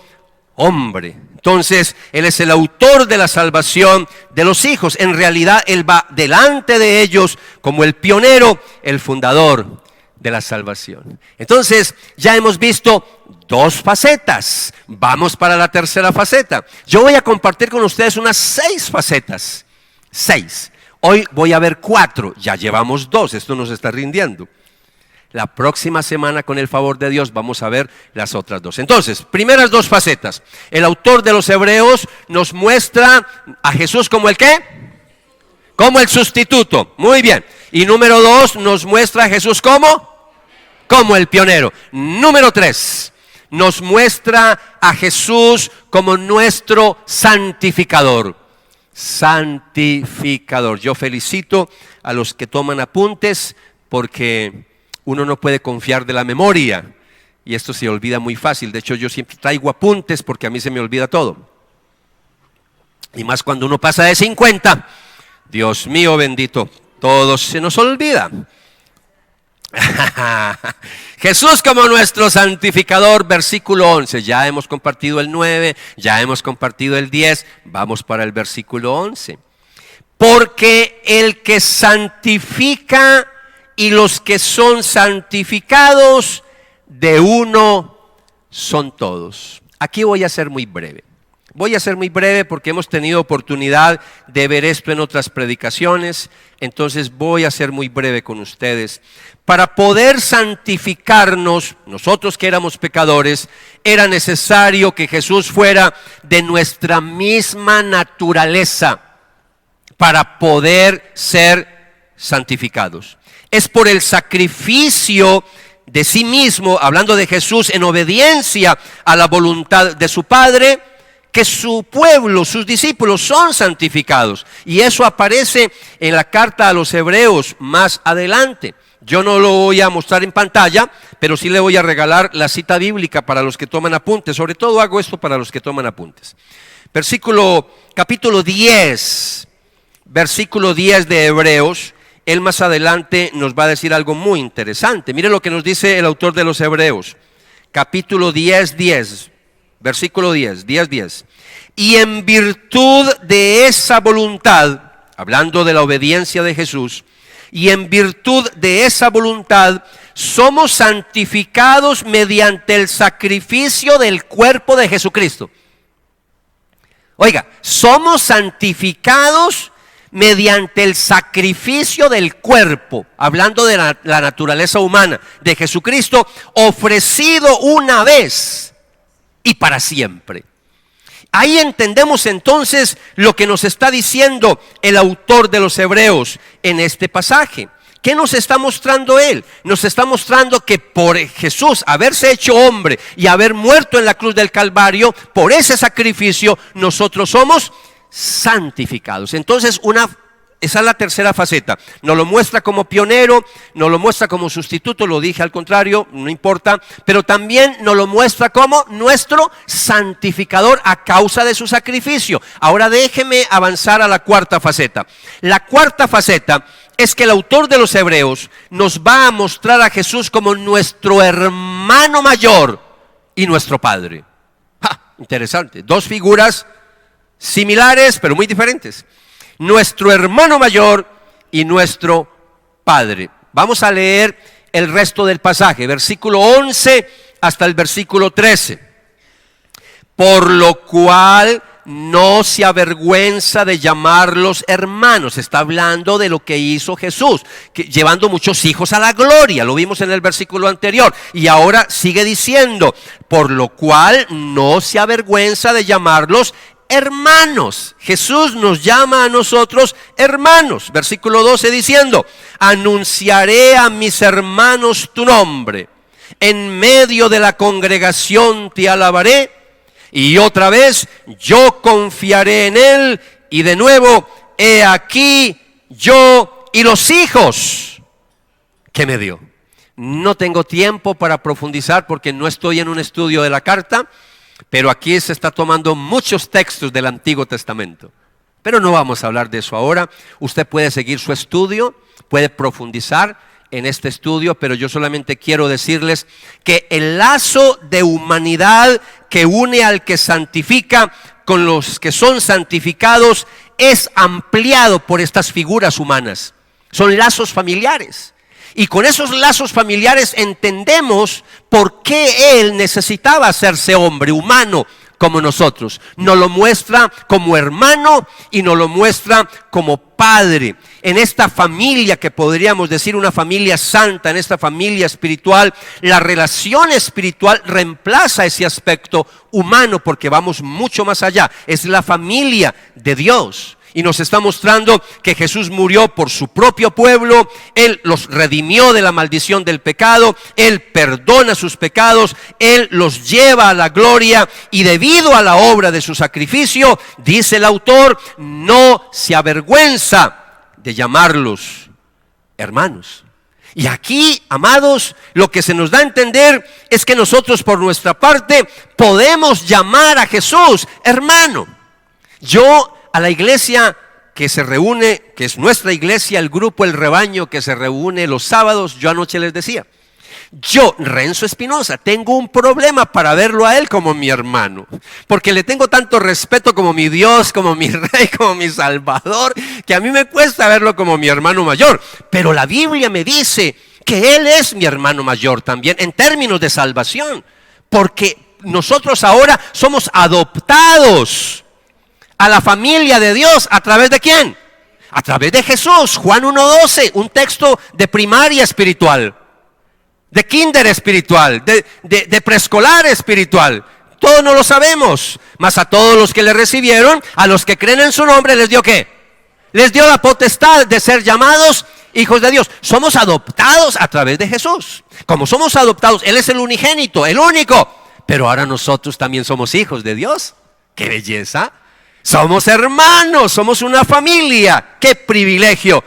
hombre. Entonces, Él es el autor de la salvación de los hijos. En realidad, Él va delante de ellos como el pionero, el fundador de la salvación. Entonces, ya hemos visto dos facetas. Vamos para la tercera faceta. Yo voy a compartir con ustedes unas 6 facetas. 6. Hoy voy a ver 4. Ya llevamos 2. Esto nos está rindiendo. La próxima semana, con el favor de Dios, vamos a ver las otras dos. Entonces, primeras dos facetas. El autor de los Hebreos nos muestra a Jesús como el ¿qué? Como el sustituto. Muy bien. Y número dos, nos muestra a Jesús como el pionero. Número tres, nos muestra a Jesús como nuestro santificador. Santificador. Yo felicito a los que toman apuntes porque uno no puede confiar de la memoria y esto se olvida muy fácil. De hecho, yo siempre traigo apuntes porque a mí se me olvida todo. Y más cuando uno pasa de 50, Dios mío bendito, todo se nos olvida. Jesús como nuestro santificador, versículo 11. Ya hemos compartido el 9, ya hemos compartido el 10. Vamos para el versículo 11. Porque el que santifica y los que son santificados, de uno son todos. Aquí voy a ser muy breve. Voy a ser muy breve porque hemos tenido oportunidad de ver esto en otras predicaciones. Entonces voy a ser muy breve con ustedes. Para poder santificarnos, nosotros que éramos pecadores, era necesario que Jesús fuera de nuestra misma naturaleza para poder ser santificados. Es por el sacrificio de sí mismo, hablando de Jesús en obediencia a la voluntad de su Padre, que su pueblo, sus discípulos son santificados. Y eso aparece en la carta a los Hebreos más adelante. Yo no lo voy a mostrar en pantalla, pero sí le voy a regalar la cita bíblica para los que toman apuntes. Sobre todo hago esto para los que toman apuntes. Capítulo 10, versículo 10 de Hebreos. Él más adelante nos va a decir algo muy interesante. Mire lo que nos dice el autor de los Hebreos. Capítulo 10, versículo 10. Y en virtud de esa voluntad, hablando de la obediencia de Jesús, y en virtud de esa voluntad somos santificados mediante el sacrificio del cuerpo de Jesucristo. Oiga, somos santificados mediante el sacrificio del cuerpo, hablando de la naturaleza humana de Jesucristo, ofrecido una vez y para siempre. Ahí entendemos entonces lo que nos está diciendo el autor de los Hebreos en este pasaje. ¿Qué nos está mostrando él? Nos está mostrando que por Jesús haberse hecho hombre y haber muerto en la cruz del Calvario, por ese sacrificio nosotros somos santificados. Entonces esa es la tercera faceta. Nos lo muestra como pionero, nos lo muestra como sustituto, lo dije al contrario, no importa, pero también nos lo muestra como nuestro santificador a causa de su sacrificio. Ahora déjeme avanzar a la cuarta faceta. La cuarta faceta es que el autor de los Hebreos nos va a mostrar a Jesús como nuestro hermano mayor y nuestro Padre. Interesante, dos figuras similares pero muy diferentes. Nuestro hermano mayor y nuestro Padre. Vamos a leer el resto del pasaje, versículo 11 hasta el versículo 13. Por lo cual no se avergüenza de llamarlos hermanos. Está hablando de lo que hizo Jesús, llevando muchos hijos a la gloria. Lo vimos en el versículo anterior. Y ahora sigue diciendo, por lo cual no se avergüenza de llamarlos hermanos. Jesús nos llama a nosotros hermanos. Versículo 12 diciendo, anunciaré a mis hermanos tu nombre. En medio de la congregación te alabaré. Y otra vez, yo confiaré en él. Y de nuevo, he aquí yo y los hijos que me dio. No tengo tiempo para profundizar porque no estoy en un estudio de la carta. Pero aquí se está tomando muchos textos del Antiguo Testamento. Pero no vamos a hablar de eso ahora. Usted puede seguir su estudio, puede profundizar en este estudio, pero yo solamente quiero decirles que el lazo de humanidad que une al que santifica con los que son santificados es ampliado por estas figuras humanas. Son lazos familiares. Y con esos lazos familiares entendemos por qué él necesitaba hacerse hombre, humano, como nosotros. Nos lo muestra como hermano y nos lo muestra como padre. En esta familia que podríamos decir una familia santa, en esta familia espiritual, la relación espiritual reemplaza ese aspecto humano porque vamos mucho más allá. Es la familia de Dios. Y nos está mostrando que Jesús murió por su propio pueblo, Él los redimió de la maldición del pecado, Él perdona sus pecados, Él los lleva a la gloria y debido a la obra de su sacrificio, dice el autor, no se avergüenza de llamarlos hermanos. Y aquí, amados, lo que se nos da a entender es que nosotros por nuestra parte podemos llamar a Jesús hermano. Yo a la iglesia que se reúne, que es nuestra iglesia, el grupo, el rebaño que se reúne los sábados, yo anoche les decía, yo, Renzo Espinosa, tengo un problema para verlo a él como mi hermano, porque le tengo tanto respeto como mi Dios, como mi Rey, como mi Salvador, que a mí me cuesta verlo como mi hermano mayor, pero la Biblia me dice que él es mi hermano mayor también en términos de salvación, porque nosotros ahora somos adoptados a la familia de Dios, ¿a través de quién? A través de Jesús. Juan 1:12, un texto de primaria espiritual, de kinder espiritual, de preescolar espiritual. Todos no lo sabemos, mas a todos los que le recibieron, a los que creen en su nombre, ¿les dio qué? Les dio la potestad de ser llamados hijos de Dios. Somos adoptados a través de Jesús. Como somos adoptados, Él es el unigénito, el único. Pero ahora nosotros también somos hijos de Dios. ¡Qué belleza! Somos hermanos, somos una familia. ¡Qué privilegio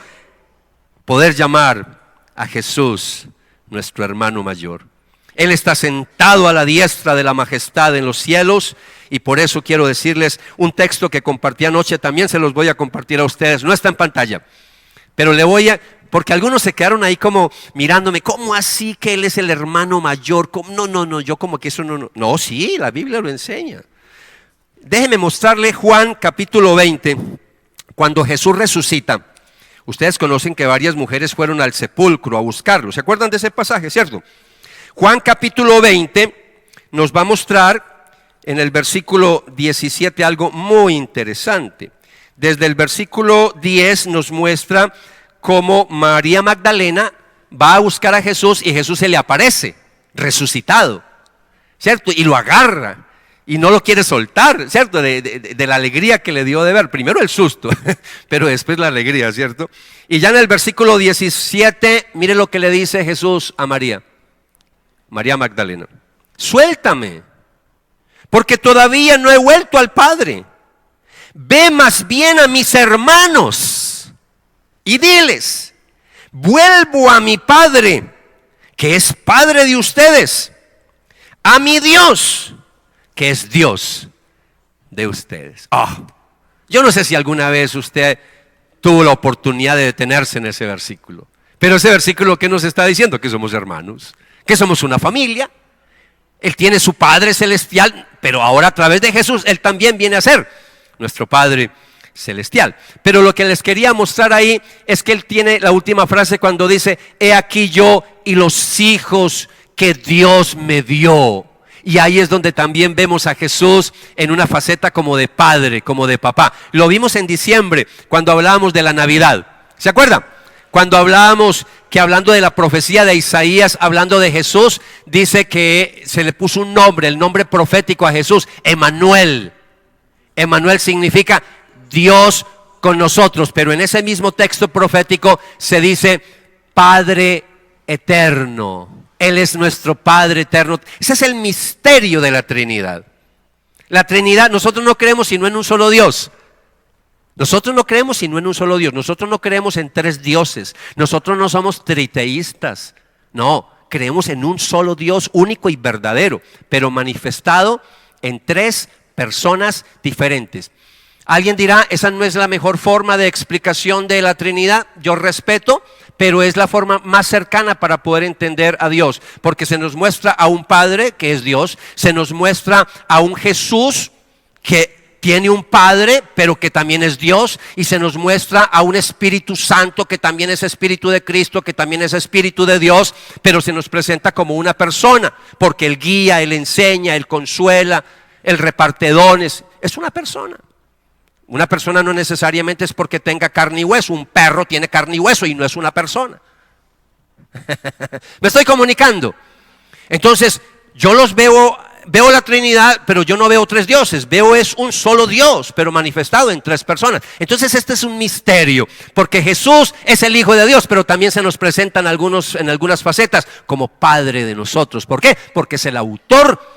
poder llamar a Jesús nuestro hermano mayor! Él está sentado a la diestra de la majestad en los cielos y por eso quiero decirles un texto que compartí anoche, también se los voy a compartir a ustedes, no está en pantalla, pero porque algunos se quedaron ahí como mirándome, ¿cómo así que Él es el hermano mayor? No, yo como que eso no, sí, la Biblia lo enseña. Déjeme mostrarle Juan capítulo 20, cuando Jesús resucita. Ustedes conocen que varias mujeres fueron al sepulcro a buscarlo. ¿Se acuerdan de ese pasaje, cierto? Juan capítulo 20 nos va a mostrar en el versículo 17 algo muy interesante. Desde el versículo 10 nos muestra cómo María Magdalena va a buscar a Jesús y Jesús se le aparece, resucitado, ¿cierto? Y lo agarra. Y no lo quiere soltar, ¿cierto? De la alegría que le dio de ver. Primero el susto, pero después la alegría, ¿cierto? Y ya en el versículo 17, mire lo que le dice Jesús a María Magdalena. Suéltame, porque todavía no he vuelto al Padre. Ve más bien a mis hermanos y diles, vuelvo a mi Padre, que es Padre de ustedes, a mi Dios, que es Dios de ustedes. Yo no sé si alguna vez usted tuvo la oportunidad de detenerse en ese versículo, pero ese versículo ¿qué nos está diciendo? Que somos hermanos, que somos una familia. Él tiene su Padre celestial, pero ahora a través de Jesús Él también viene a ser nuestro Padre celestial. Pero lo que les quería mostrar ahí es que Él tiene la última frase cuando dice, he aquí yo y los hijos que Dios me dio. Y ahí es donde también vemos a Jesús en una faceta como de padre, como de papá. Lo vimos en diciembre cuando hablábamos de la Navidad. ¿Se acuerdan? Cuando hablábamos que hablando de la profecía de Isaías, hablando de Jesús, dice que se le puso un nombre, el nombre profético a Jesús, Emmanuel. Emmanuel significa Dios con nosotros, pero en ese mismo texto profético se dice Padre eterno. Él es nuestro Padre eterno. Ese es el misterio de la Trinidad. La Trinidad, nosotros no creemos sino en un solo Dios. Nosotros no creemos sino en un solo Dios. Nosotros no creemos en tres dioses. Nosotros no somos triteístas. No, creemos en un solo Dios único y verdadero, pero manifestado en tres personas diferentes. Alguien dirá, esa no es la mejor forma de explicación de la Trinidad. Yo respeto, pero es la forma más cercana para poder entender a Dios, porque se nos muestra a un Padre que es Dios, se nos muestra a un Jesús que tiene un Padre, pero que también es Dios, y se nos muestra a un Espíritu Santo que también es Espíritu de Cristo, que también es Espíritu de Dios, pero se nos presenta como una persona, porque Él guía, Él enseña, Él consuela, el repartedones, es una persona. Una persona no necesariamente es porque tenga carne y hueso, un perro tiene carne y hueso y no es una persona. ¿Me estoy comunicando? Entonces, yo los veo la Trinidad, pero yo no veo tres dioses, es un solo Dios, pero manifestado en tres personas. Entonces este es un misterio, porque Jesús es el Hijo de Dios, pero también se nos presenta en algunas facetas como Padre de nosotros. ¿Por qué? Porque es el autor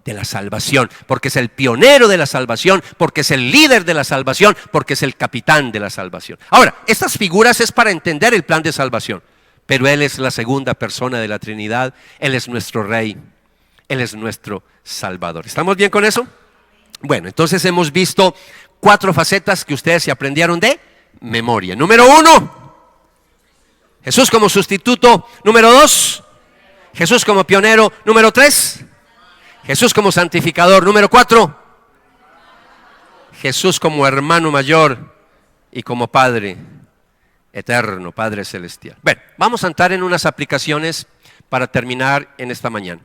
de la salvación, porque es el pionero de la salvación, porque es el líder de la salvación, porque es el capitán de la salvación. Ahora, estas figuras es para entender el plan de salvación, pero Él es la segunda persona de la Trinidad, Él es nuestro Rey, Él es nuestro Salvador. ¿Estamos bien con eso? Bueno, entonces hemos visto 4 facetas que ustedes se aprendieron de memoria. Número 1, Jesús como sustituto. Número 2, Jesús como pionero. Número 3, Jesús como santificador. Número 4, Jesús como hermano mayor y como Padre eterno, Padre celestial. Bueno, vamos a entrar en unas aplicaciones para terminar en esta mañana.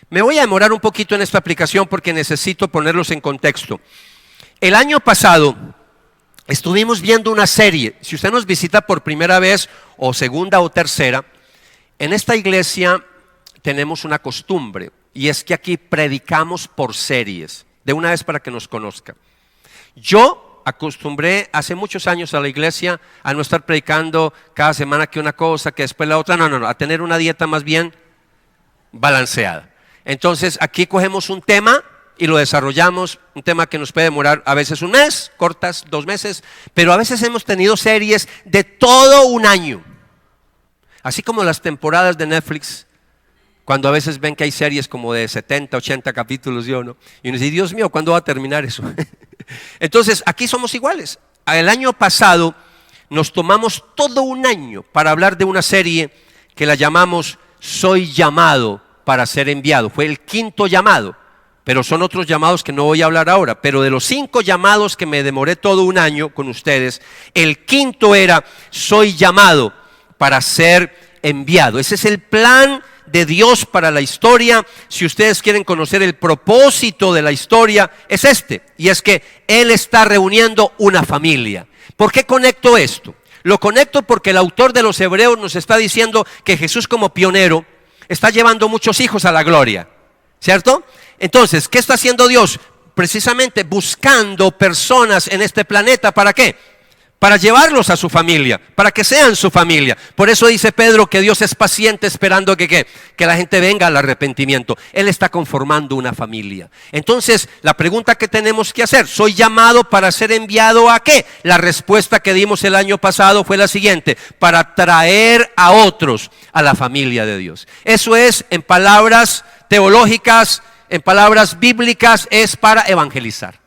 Me voy a demorar un poquito en esta aplicación porque necesito ponerlos en contexto. El año pasado estuvimos viendo una serie. Si usted nos visita por primera vez o segunda o tercera, en esta iglesia tenemos una costumbre y es que aquí predicamos por series, de una vez para que nos conozca. Yo acostumbré hace muchos años a la iglesia a no estar predicando cada semana que una cosa, que después la otra, no, a tener una dieta más bien balanceada. Entonces aquí cogemos un tema y lo desarrollamos, un tema que nos puede demorar a veces un mes, cortas 2 meses, pero a veces hemos tenido series de todo un año. Así como las temporadas de Netflix, cuando a veces ven que hay series como de 70, 80 capítulos, y uno dice, Dios mío, ¿cuándo va a terminar eso? Entonces aquí somos iguales. El año pasado nos tomamos todo un año para hablar de una serie que la llamamos Soy llamado para ser enviado. Fue el 5º llamado, pero son otros llamados que no voy a hablar ahora. Pero de los 5 llamados que me demoré todo un año con ustedes, el 5º era soy llamado para ser enviado. Ese es el plan de Dios para la historia. Si ustedes quieren conocer el propósito de la historia, es este, y es que Él está reuniendo una familia. ¿Por qué conecto esto? Lo conecto porque el autor de los Hebreos nos está diciendo que Jesús como pionero está llevando muchos hijos a la gloria, ¿cierto? Entonces, ¿qué está haciendo Dios? Precisamente buscando personas en este planeta, ¿para qué? Para llevarlos a su familia, para que sean su familia. Por eso dice Pedro que Dios es paciente esperando que la gente venga al arrepentimiento. Él está conformando una familia. Entonces, la pregunta que tenemos que hacer, ¿soy llamado para ser enviado a qué? La respuesta que dimos el año pasado fue la siguiente: para traer a otros a la familia de Dios. Eso es, en palabras teológicas, en palabras bíblicas, es para evangelizar.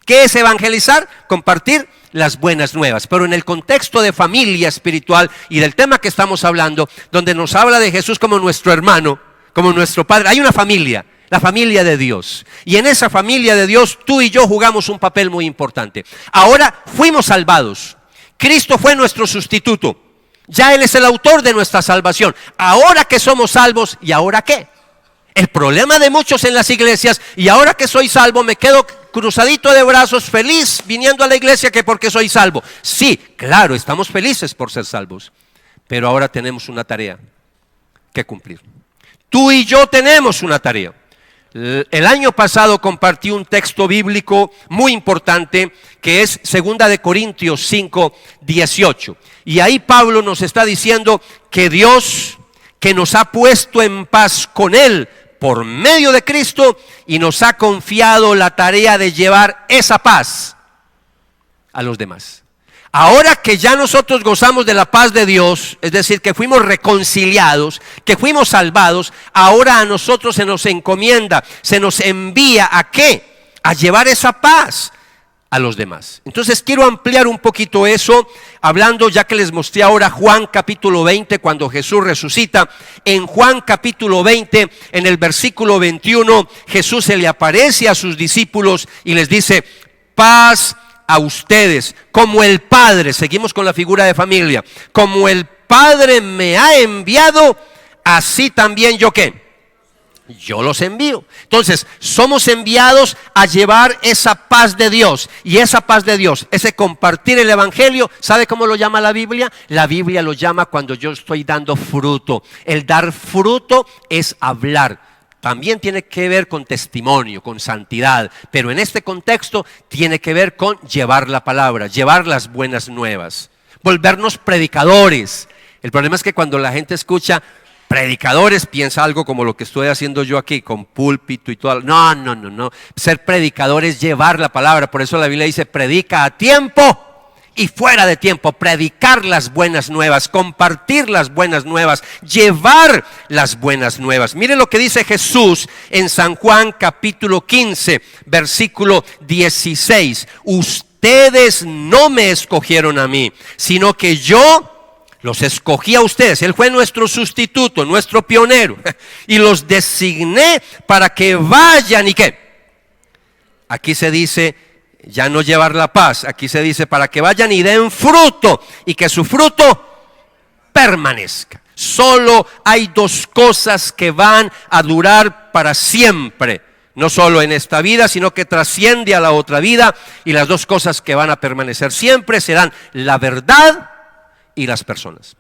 ¿Qué es evangelizar? Compartir las buenas nuevas, pero en el contexto de familia espiritual y del tema que estamos hablando, donde nos habla de Jesús como nuestro hermano, como nuestro Padre, hay una familia, la familia de Dios, y en esa familia de Dios tú y yo jugamos un papel muy importante. Ahora fuimos salvados, Cristo fue nuestro sustituto, ya Él es el autor de nuestra salvación. Ahora que somos salvos, ¿y ahora qué? El problema de muchos en las iglesias, y ahora que soy salvo me quedo cruzadito de brazos, feliz viniendo a la iglesia que porque soy salvo. Sí, claro, estamos felices por ser salvos, pero ahora tenemos una tarea que cumplir. Tú y yo tenemos una tarea. El año pasado compartí un texto bíblico muy importante que es 2 Corintios 5, 18. Y ahí Pablo nos está diciendo que Dios, que nos ha puesto en paz con Él por medio de Cristo, y nos ha confiado la tarea de llevar esa paz a los demás. Ahora que ya nosotros gozamos de la paz de Dios, es decir, que fuimos reconciliados, que fuimos salvados, ahora a nosotros se nos encomienda, se nos envía ¿a qué? A llevar esa paz a los demás. Entonces quiero ampliar un poquito eso, hablando, ya que les mostré ahora Juan capítulo 20, cuando Jesús resucita. En Juan capítulo 20, en el versículo 21, Jesús se le aparece a sus discípulos y les dice: paz a ustedes, como el Padre, seguimos con la figura de familia, como el Padre me ha enviado, así también yo ¿qué? Yo los envío. Entonces, somos enviados a llevar esa paz de Dios. Y esa paz de Dios, ese compartir el evangelio, ¿sabe cómo lo llama la Biblia? La Biblia lo llama cuando yo estoy dando fruto. El dar fruto es hablar. También tiene que ver con testimonio, con santidad. Pero en este contexto tiene que ver con llevar la palabra, llevar las buenas nuevas. Volvernos predicadores. El problema es que cuando la gente escucha predicadores, piensa algo como lo que estoy haciendo yo aquí, con púlpito y todo. No. Ser predicador es llevar la palabra. Por eso la Biblia dice, predica a tiempo y fuera de tiempo. Predicar las buenas nuevas, compartir las buenas nuevas, llevar las buenas nuevas. Mire lo que dice Jesús en San Juan capítulo 15, versículo 16. Ustedes no me escogieron a mí, sino que yo los escogí a ustedes. Él fue nuestro sustituto, nuestro pionero. Y los designé para que vayan y ¿qué? Aquí se dice, ya no llevar la paz. Aquí se dice para que vayan y den fruto. Y que su fruto permanezca. Solo hay dos cosas que van a durar para siempre. No solo en esta vida, sino que trasciende a la otra vida. Y las dos cosas que van a permanecer siempre serán la verdad y las personas.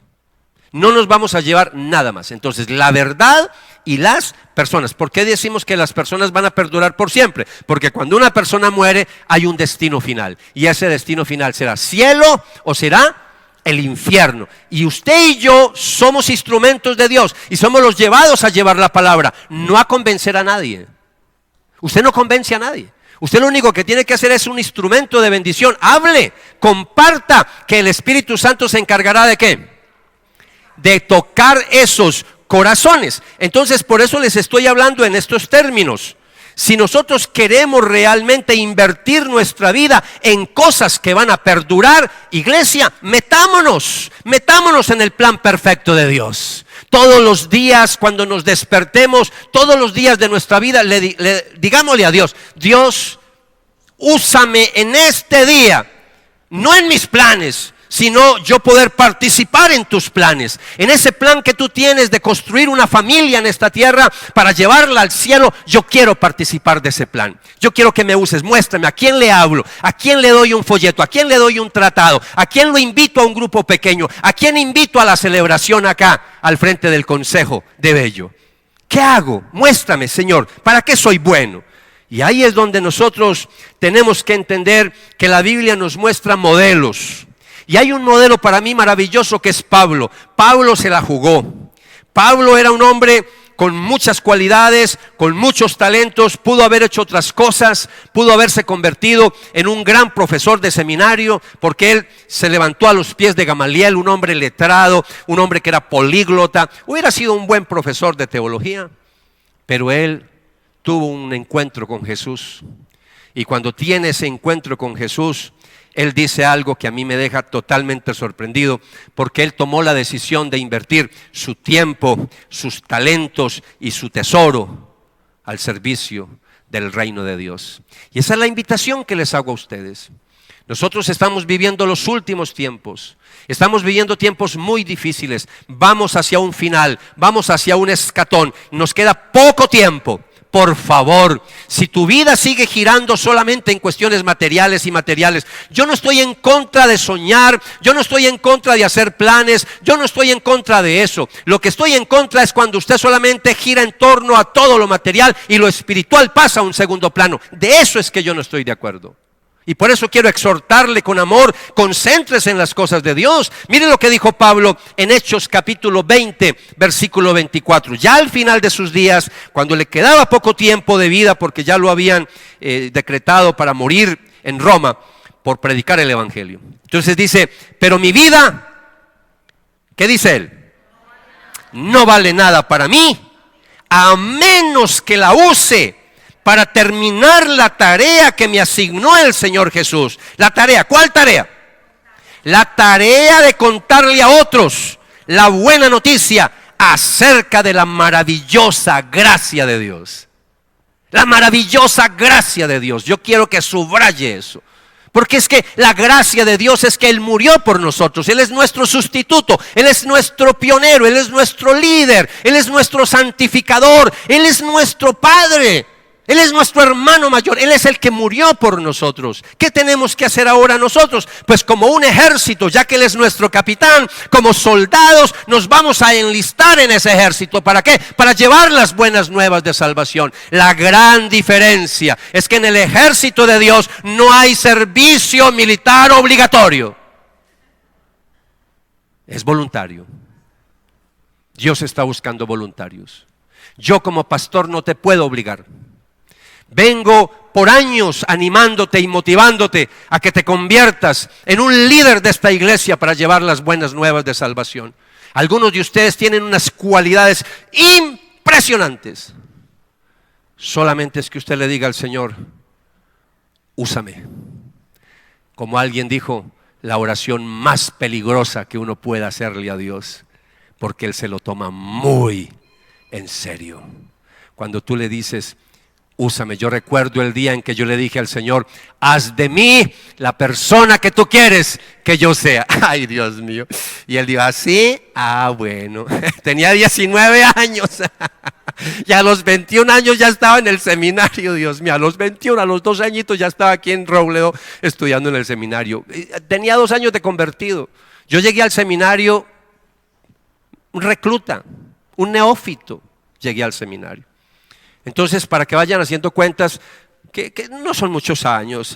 No nos vamos a llevar nada más. Entonces, la verdad y las personas. ¿Por qué decimos que las personas van a perdurar por siempre? Porque cuando una persona muere hay un destino final. Y ese destino final será cielo o será el infierno. Y usted y yo somos instrumentos de Dios y somos los llevados a llevar la palabra, no a convencer a nadie. Usted no convence a nadie. Usted lo único que tiene que hacer es un instrumento de bendición. Hable, comparta, que el Espíritu Santo se encargará de ¿qué? De tocar esos corazones. Entonces, por eso les estoy hablando en estos términos. Si nosotros queremos realmente invertir nuestra vida en cosas que van a perdurar, iglesia, metámonos en el plan perfecto de Dios. Todos los días cuando nos despertemos, todos los días de nuestra vida, digámosle a Dios, Dios, úsame en este día, no en mis planes, sino yo poder participar en tus planes, en ese plan que tú tienes de construir una familia en esta tierra para llevarla al cielo. Yo quiero participar de ese plan. Yo quiero que me uses, muéstrame a quién le hablo, a quién le doy un folleto, a quién le doy un tratado, a quién lo invito a un grupo pequeño, a quién invito a la celebración acá al frente del Consejo de Bello. ¿Qué hago? Muéstrame, Señor, ¿para qué soy bueno? Y ahí es donde nosotros tenemos que entender que la Biblia nos muestra modelos. Y hay un modelo para mí maravilloso que es Pablo. Pablo se la jugó. Pablo era un hombre con muchas cualidades, con muchos talentos, pudo haber hecho otras cosas, pudo haberse convertido en un gran profesor de seminario, porque él se levantó a los pies de Gamaliel, un hombre letrado, un hombre que era políglota, hubiera sido un buen profesor de teología, pero él tuvo un encuentro con Jesús. Y cuando tiene ese encuentro con Jesús, él dice algo que a mí me deja totalmente sorprendido, porque él tomó la decisión de invertir su tiempo, sus talentos y su tesoro al servicio del reino de Dios. Y esa es la invitación que les hago a ustedes. Nosotros estamos viviendo los últimos tiempos, estamos viviendo tiempos muy difíciles, vamos hacia un final, vamos hacia un escatón, nos queda poco tiempo. Por favor, si tu vida sigue girando solamente en cuestiones materiales, yo no estoy en contra de soñar, yo no estoy en contra de hacer planes, yo no estoy en contra de eso. Lo que estoy en contra es cuando usted solamente gira en torno a todo lo material y lo espiritual pasa a un segundo plano. De eso es que yo no estoy de acuerdo. Y por eso quiero exhortarle con amor, concéntrese en las cosas de Dios. Mire lo que dijo Pablo en Hechos capítulo 20, versículo 24. Ya al final de sus días, cuando le quedaba poco tiempo de vida, porque ya lo habían decretado para morir en Roma por predicar el evangelio. Entonces dice, pero mi vida, ¿qué dice él? No vale nada para mí, a menos que la use para terminar la tarea que me asignó el Señor Jesús. La tarea, ¿cuál tarea? La tarea de contarle a otros la buena noticia acerca de la maravillosa gracia de Dios. La maravillosa gracia de Dios. Yo quiero que subraye eso. Porque es que la gracia de Dios es que Él murió por nosotros. Él es nuestro sustituto, Él es nuestro pionero, Él es nuestro líder, Él es nuestro santificador, Él es nuestro Padre. Él es nuestro hermano mayor, Él es el que murió por nosotros. ¿Qué tenemos que hacer ahora nosotros? Pues como un ejército, ya que Él es nuestro capitán, como soldados nos vamos a enlistar en ese ejército. ¿Para qué? Para llevar las buenas nuevas de salvación. La gran diferencia es que en el ejército de Dios no hay servicio militar obligatorio. Es voluntario. Dios está buscando voluntarios. Yo como pastor no te puedo obligar. Vengo por años animándote y motivándote a que te conviertas en un líder de esta iglesia para llevar las buenas nuevas de salvación. Algunos de ustedes tienen unas cualidades impresionantes. Solamente es que usted le diga al Señor, úsame. Como alguien dijo, la oración más peligrosa que uno pueda hacerle a Dios, porque Él se lo toma muy en serio. Cuando tú le dices, úsame. Yo recuerdo el día en que yo le dije al Señor, haz de mí la persona que tú quieres que yo sea. Ay, Dios mío. Y Él dijo, ¿así? Ah, bueno. Tenía 19 años. Y a los 21 años ya estaba en el seminario, Dios mío. A los 21, a los 2 añitos ya estaba aquí en Robledo estudiando en el seminario. Tenía 2 años de convertido. Yo llegué al seminario, un recluta, un neófito, llegué al seminario. Entonces, para que vayan haciendo cuentas, que no son muchos años,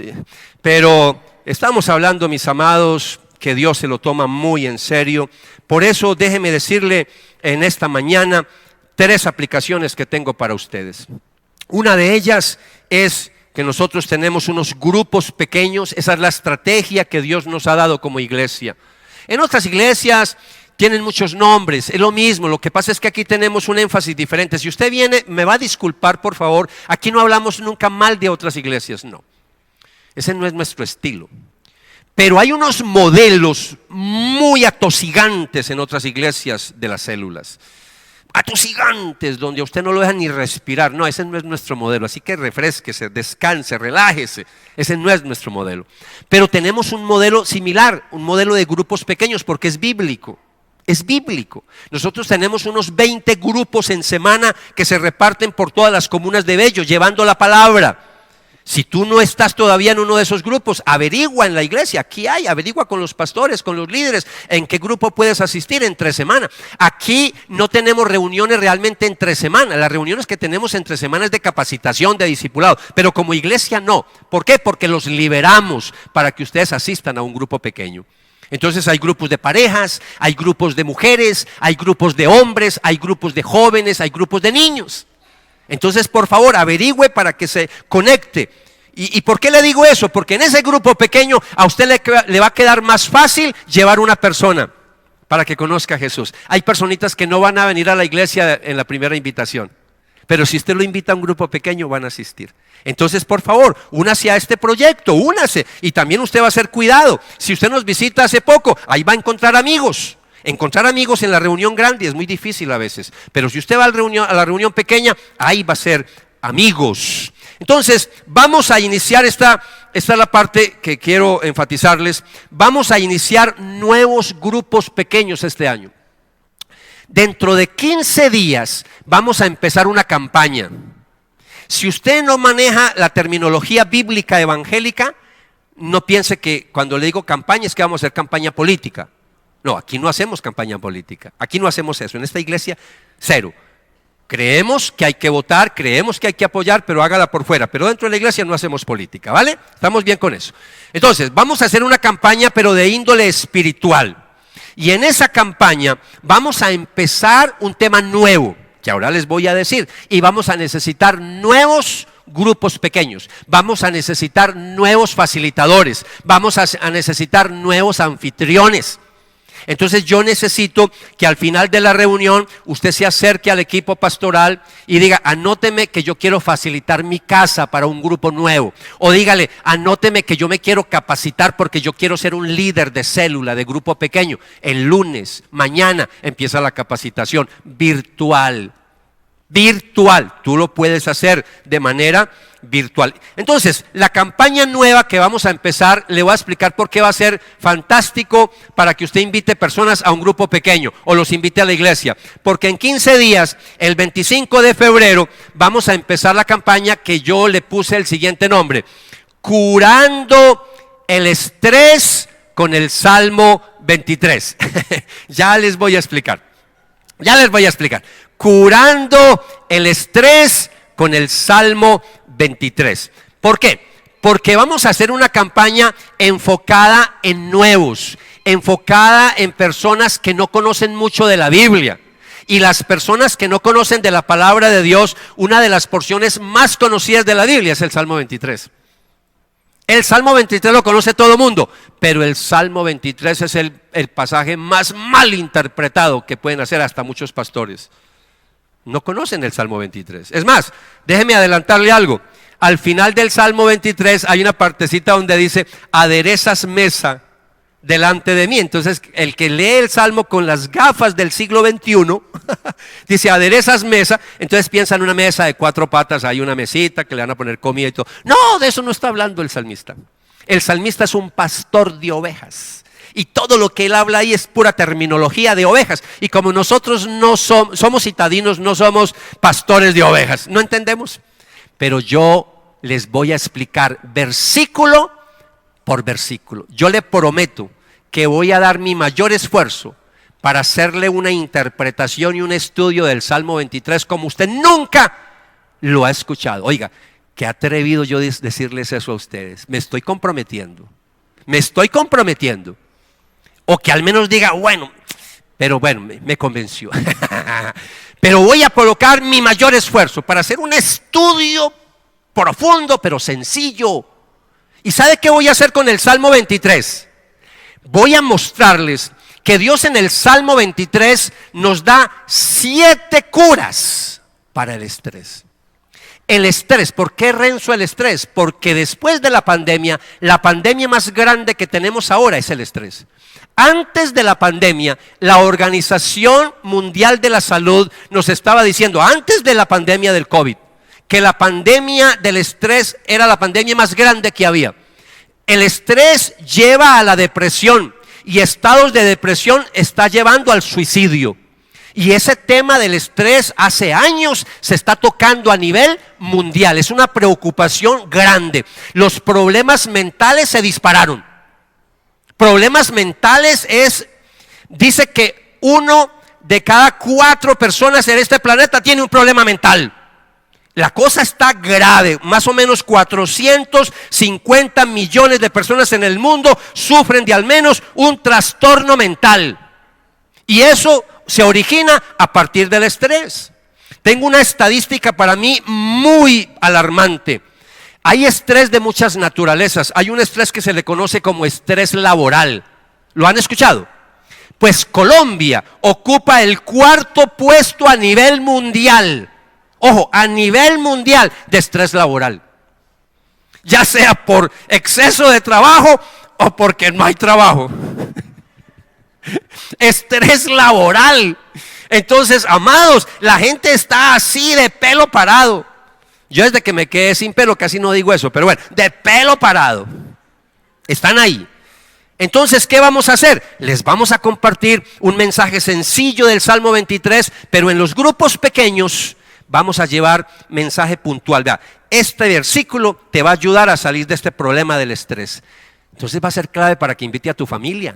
pero estamos hablando, mis amados, que Dios se lo toma muy en serio. Por eso, déjeme decirle en esta mañana 3 aplicaciones que tengo para ustedes. Una de ellas es que nosotros tenemos unos grupos pequeños. Esa es la estrategia que Dios nos ha dado como iglesia. En otras iglesias tienen muchos nombres, es lo mismo, lo que pasa es que aquí tenemos un énfasis diferente. Si usted viene, me va a disculpar por favor, aquí no hablamos nunca mal de otras iglesias, no. Ese no es nuestro estilo. Pero hay unos modelos muy atosigantes en otras iglesias de las células. Atosigantes, donde a usted no lo dejan ni respirar. No, ese no es nuestro modelo, así que refrésquese, descanse, relájese. Ese no es nuestro modelo. Pero tenemos un modelo similar, un modelo de grupos pequeños, porque es bíblico. Es bíblico. Nosotros tenemos unos 20 grupos en semana que se reparten por todas las comunas de Bello, llevando la palabra. Si tú no estás todavía en uno de esos grupos, averigua en la iglesia, aquí hay, averigua con los pastores, con los líderes, en qué grupo puedes asistir entre semana. Aquí no tenemos reuniones realmente entre semana, las reuniones que tenemos entre semanas de capacitación, de discipulado, pero como iglesia no. ¿Por qué? Porque los liberamos para que ustedes asistan a un grupo pequeño. Entonces hay grupos de parejas, hay grupos de mujeres, hay grupos de hombres, hay grupos de jóvenes, hay grupos de niños. Entonces, por favor, averigüe para que se conecte. ¿Y por qué le digo eso? Porque en ese grupo pequeño a usted le va a quedar más fácil llevar una persona para que conozca a Jesús. Hay personitas que no van a venir a la iglesia en la primera invitación, pero si usted lo invita a un grupo pequeño van a asistir. Entonces, por favor, únase a este proyecto, únase. Y también usted va a ser cuidado. Si usted nos visita hace poco, ahí va a encontrar amigos. Encontrar amigos en la reunión grande es muy difícil a veces. Pero si usted va a la reunión pequeña, ahí va a ser amigos. Entonces, vamos a iniciar esta es la parte que quiero enfatizarles. Vamos a iniciar nuevos grupos pequeños este año. Dentro de 15 días vamos a empezar una campaña. Si usted no maneja la terminología bíblica evangélica, no piense que cuando le digo campaña es que vamos a hacer campaña política. No, aquí no hacemos campaña política. Aquí no hacemos eso. En esta iglesia, cero. Creemos que hay que votar, creemos que hay que apoyar, pero hágala por fuera. Pero dentro de la iglesia no hacemos política, ¿vale? Estamos bien con eso. Entonces, vamos a hacer una campaña, pero de índole espiritual. Y en esa campaña vamos a empezar un tema nuevo, que ahora les voy a decir. Y vamos a necesitar nuevos grupos pequeños. Vamos a necesitar nuevos facilitadores. Vamos a necesitar nuevos anfitriones. Entonces yo necesito que al final de la reunión usted se acerque al equipo pastoral y diga, anóteme que yo quiero facilitar mi casa para un grupo nuevo. O dígale, anóteme que yo me quiero capacitar porque yo quiero ser un líder de célula, de grupo pequeño. El lunes, mañana, empieza la capacitación virtual. virtual. Tú lo puedes hacer de manera virtual. Entonces, la campaña nueva que vamos a empezar, le voy a explicar por qué va a ser fantástico para que usted invite personas a un grupo pequeño o los invite a la iglesia. Porque en 15 días, el 25 de febrero, vamos a empezar la campaña que yo le puse el siguiente nombre: Curando el estrés con el Salmo 23. Ya les voy a explicar. Curando el estrés con el Salmo 23. ¿Por qué? Porque vamos a hacer una campaña enfocada en nuevos, enfocada en personas que no conocen mucho de la Biblia. Y las personas que no conocen de la palabra de Dios, una de las porciones más conocidas de la Biblia es el Salmo 23. El Salmo 23 lo conoce todo el mundo, pero el Salmo 23 es el pasaje más mal interpretado que pueden hacer hasta muchos pastores. No conocen el Salmo 23. Es más, déjeme adelantarle algo. Al final del Salmo 23 hay una partecita donde dice: aderezas mesa delante de mí. Entonces, el que lee el Salmo con las gafas del siglo XXI, dice aderezas mesa, entonces piensa en una mesa de 4 patas, hay una mesita que le van a poner comida y todo. No, de eso no está hablando el salmista. El salmista es un pastor de ovejas. Y todo lo que él habla ahí es pura terminología de ovejas. Y como nosotros no somos citadinos, no somos pastores de ovejas, no entendemos. Pero yo les voy a explicar versículo por versículo. Yo le prometo que voy a dar mi mayor esfuerzo para hacerle una interpretación y un estudio del Salmo 23 como usted nunca lo ha escuchado. Oiga, qué atrevido yo decirles eso a ustedes. Me estoy comprometiendo. O que al menos diga, bueno, pero bueno, me convenció. Pero voy a colocar mi mayor esfuerzo para hacer un estudio profundo, pero sencillo. ¿Y sabe qué voy a hacer con el Salmo 23? Voy a mostrarles que Dios en el Salmo 23 nos da 7 curas para el estrés. El estrés, ¿por qué, Renzo, el estrés? Porque después de la pandemia más grande que tenemos ahora es el estrés. Antes de la pandemia, la Organización Mundial de la Salud nos estaba diciendo, antes de la pandemia del COVID, que la pandemia del estrés era la pandemia más grande que había. El estrés lleva a la depresión y estados de depresión está llevando al suicidio. Y ese tema del estrés hace años se está tocando a nivel mundial. Es una preocupación grande. Los problemas mentales se dispararon. Problemas mentales dice que 1 de cada 4 personas en este planeta tiene un problema mental. La cosa está grave, más o menos 450 millones de personas en el mundo sufren de al menos un trastorno mental. Y eso se origina a partir del estrés. Tengo una estadística para mí muy alarmante. Hay estrés de muchas naturalezas. Hay un estrés que se le conoce como estrés laboral. ¿Lo han escuchado? Pues Colombia ocupa el 4º puesto a nivel mundial. Ojo, a nivel mundial de estrés laboral. Ya sea por exceso de trabajo o porque no hay trabajo. Estrés laboral. Entonces, amados, la gente está así de pelo parado. Yo desde que me quedé sin pelo casi no digo eso, pero bueno, de pelo parado. Están ahí. Entonces, ¿qué vamos a hacer? Les vamos a compartir un mensaje sencillo del Salmo 23, pero en los grupos pequeños vamos a llevar mensaje puntual. Vea, este versículo te va a ayudar a salir de este problema del estrés. Entonces va a ser clave para que invite a tu familia,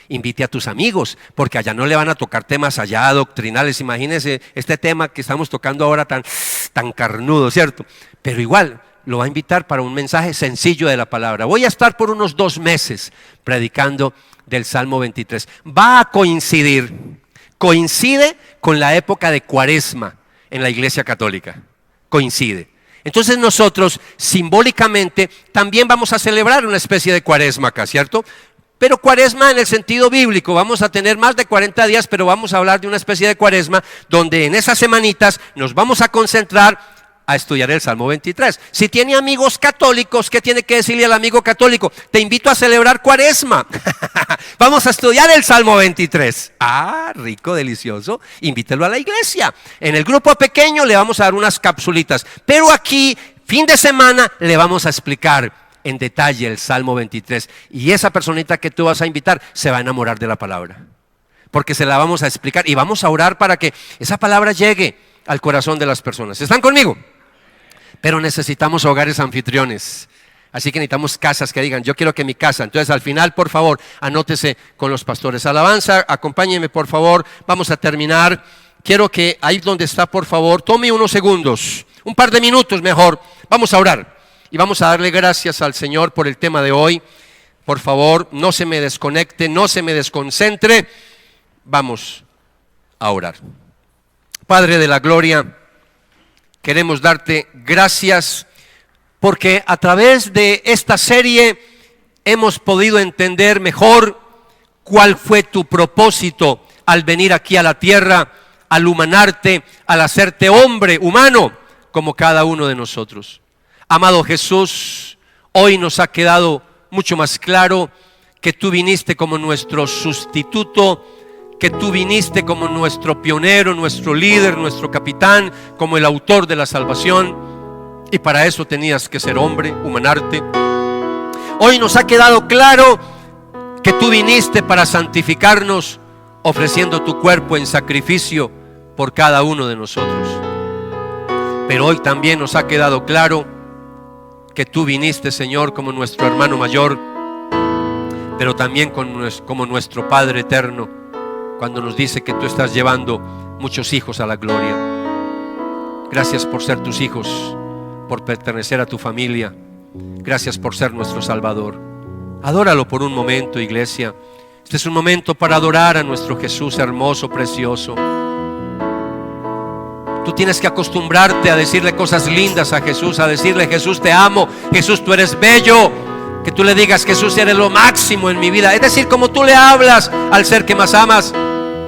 invite a tus amigos, porque allá no le van a tocar temas allá doctrinales. Imagínense este tema que estamos tocando ahora tan carnudo, ¿cierto? Pero igual lo va a invitar para un mensaje sencillo de la palabra. Voy a estar por unos 2 meses predicando del Salmo 23. Va a coincide con la época de Cuaresma en la Iglesia Católica. Coincide. Entonces nosotros simbólicamente también vamos a celebrar una especie de Cuaresma acá, ¿cierto? Pero Cuaresma en el sentido bíblico, vamos a tener más de 40 días, pero vamos a hablar de una especie de Cuaresma donde en esas semanitas nos vamos a concentrar a estudiar el Salmo 23. Si tiene amigos católicos, ¿qué tiene que decirle al amigo católico? Te invito a celebrar Cuaresma. Vamos a estudiar el Salmo 23. Ah, rico, delicioso. Invítelo a la iglesia. En el grupo pequeño le vamos a dar unas capsulitas. Pero aquí, fin de semana, le vamos a explicar en detalle el Salmo 23. Y esa personita que tú vas a invitar se va a enamorar de la palabra. Porque se la vamos a explicar y vamos a orar para que esa palabra llegue al corazón de las personas. ¿Están conmigo? Pero necesitamos hogares anfitriones. Así que necesitamos casas que digan, yo quiero que mi casa. Entonces al final, por favor, anótese con los pastores. Alabanza, acompáñenme por favor. Vamos a terminar. Quiero que ahí donde está, por favor, tome unos segundos, un par de minutos mejor. Vamos a orar y vamos a darle gracias al Señor por el tema de hoy. Por favor, no se me desconecte, no se me desconcentre. Vamos a orar. Padre de la gloria, queremos darte gracias porque a través de esta serie hemos podido entender mejor cuál fue tu propósito al venir aquí a la tierra, al humanarte, al hacerte hombre, humano, como cada uno de nosotros. Amado Jesús, hoy nos ha quedado mucho más claro que tú viniste como nuestro sustituto, que tú viniste como nuestro pionero, nuestro líder, nuestro capitán, como el autor de la salvación, y para eso tenías que ser hombre, humanarte. Hoy nos ha quedado claro que tú viniste para santificarnos, ofreciendo tu cuerpo en sacrificio por cada uno de nosotros. Pero hoy también nos ha quedado claro que tú viniste, Señor, como nuestro hermano mayor, pero también como nuestro Padre eterno, cuando nos dice que tú estás llevando muchos hijos a la gloria. Gracias por ser tus hijos, por pertenecer a tu familia. Gracias por ser nuestro Salvador. Adóralo por un momento, iglesia. Este es un momento para adorar a nuestro Jesús hermoso, precioso. Tú tienes que acostumbrarte a decirle cosas lindas a Jesús, a decirle: Jesús, te amo, Jesús, tú eres bello. Que tú le digas: Jesús, eres lo máximo en mi vida. Es decir, como tú le hablas al ser que más amas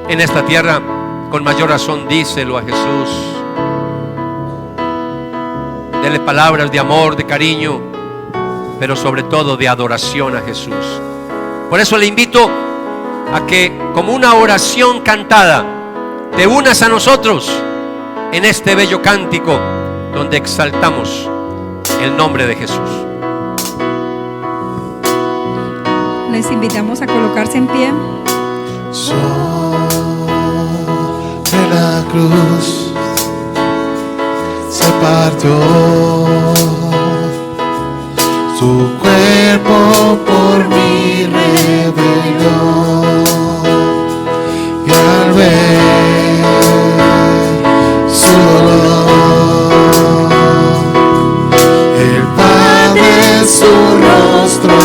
en esta tierra, con mayor razón díselo a Jesús. Dele palabras de amor, de cariño, pero sobre todo de adoración a Jesús. Por eso le invito a que, como una oración cantada, te unas a nosotros en este bello cántico donde exaltamos el nombre de Jesús. Les invitamos a colocarse en pie. Sobre la cruz se partió su cuerpo por mi rebelión, y al ver su dolor, el Padre su rostro